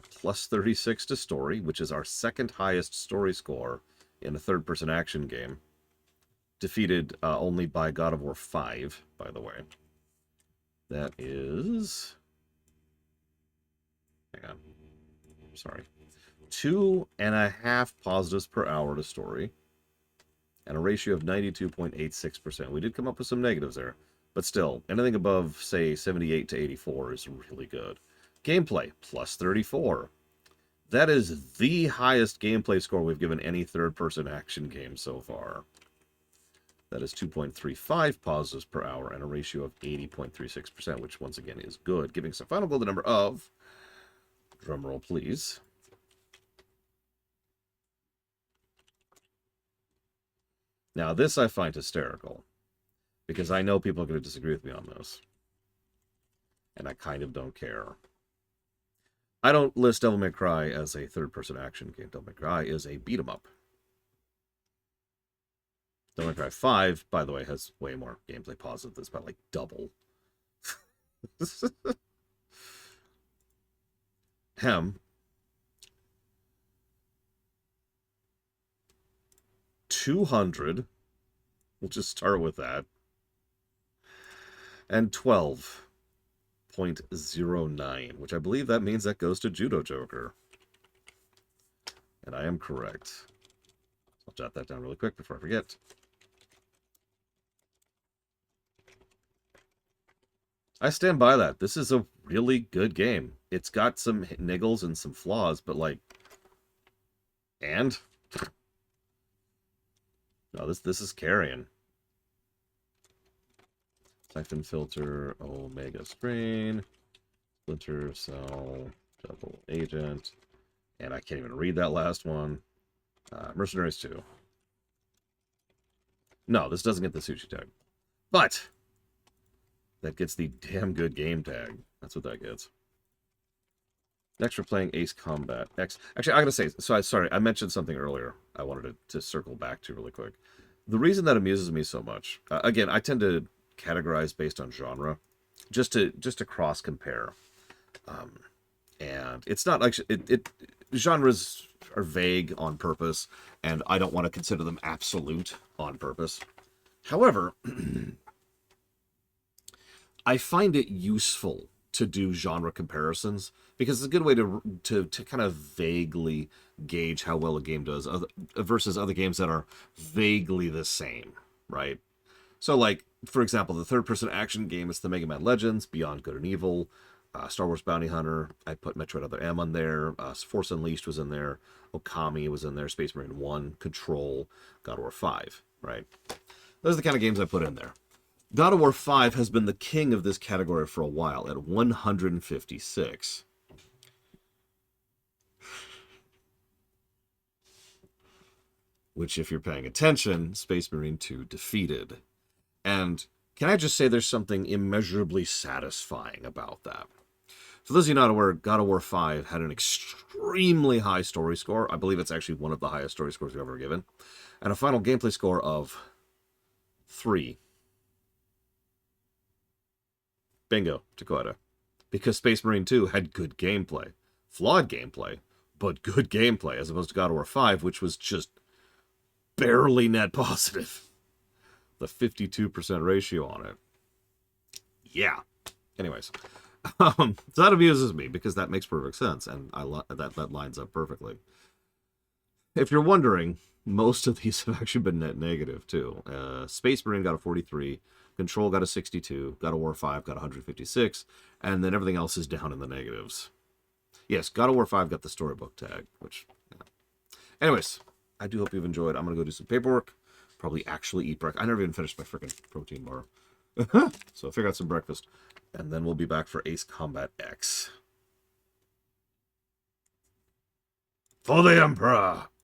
plus 36 to story, which is our second highest story score in a third-person action game. Defeated only by God of War 5, by the way. That is... Hang on. Sorry. 2.5 positives per hour to story. And a ratio of 92.86%. We did come up with some negatives there. But still, anything above, say, 78 to 84 is really good. Gameplay, plus 34. That is the highest gameplay score we've given any third-person action game so far. That is 2.35 positives per hour and a ratio of 80.36%, which once again is good, giving us a final golden number of, drumroll please, now this I find hysterical, because I know people are going to disagree with me on this, and I kind of don't care. I don't list Devil May Cry as a third-person action game. Devil May Cry is a beat-em-up. Devil May Cry 5, by the way, has way more gameplay positive. It's about like double. Hem. 200. We'll just start with that. And 12.09, which I believe that means that goes to Judo Joker. And I am correct. I'll jot that down really quick before I forget. I stand by that. This is a really good game. It's got some niggles and some flaws, but like, and no, this is carrying. Siphon filter, Omega screen, splinter cell, double agent, and I can't even read that last one. Mercenaries 2. No, this doesn't get the sushi tag, but that gets the damn good game tag. That's what that gets. Next, we're playing Ace Combat X. Actually, I gotta say, sorry, I mentioned something earlier I wanted to circle back to really quick. The reason that amuses me so much, again, I tend to categorize based on genre, just to cross compare. And it's not like genres are vague on purpose, and I don't want to consider them absolute on purpose. However, I find it useful to do genre comparisons because it's a good way to kind of vaguely gauge how well a game does versus other games that are vaguely the same, right? So, like, for example, the third-person action game is the Mega Man Legends, Beyond Good and Evil, Star Wars Bounty Hunter. I put Metroid Other M on there. Force Unleashed was in there. Okami was in there. Space Marine 1, Control, God of War 5, right? Those are the kind of games I put in there. God of War 5 has been the king of this category for a while at 156. Which, if you're paying attention, Space Marine 2 defeated. And can I just say there's something immeasurably satisfying about that? For those of you not aware, God of War 5 had an extremely high story score. I believe it's actually one of the highest story scores we've ever given. And a final gameplay score of 3. Bingo, Dakota. Because Space Marine 2 had good gameplay. Flawed gameplay, but good gameplay, as opposed to God of War 5, which was just barely net positive. The 52% ratio on it. Yeah. Anyways. So that amuses me, because that makes perfect sense, and that lines up perfectly. If you're wondering, most of these have actually been net negative, too. Space Marine got a 43, Control got a 62, God of War 5 got 156, and then everything else is down in the negatives. Yes, God of War 5 got the storybook tag, which... Yeah. Anyways, I do hope you've enjoyed. I'm going to go do some paperwork, probably actually eat breakfast. I never even finished my freaking protein bar. So figure out some breakfast. And then we'll be back for Ace Combat X. For the Emperor!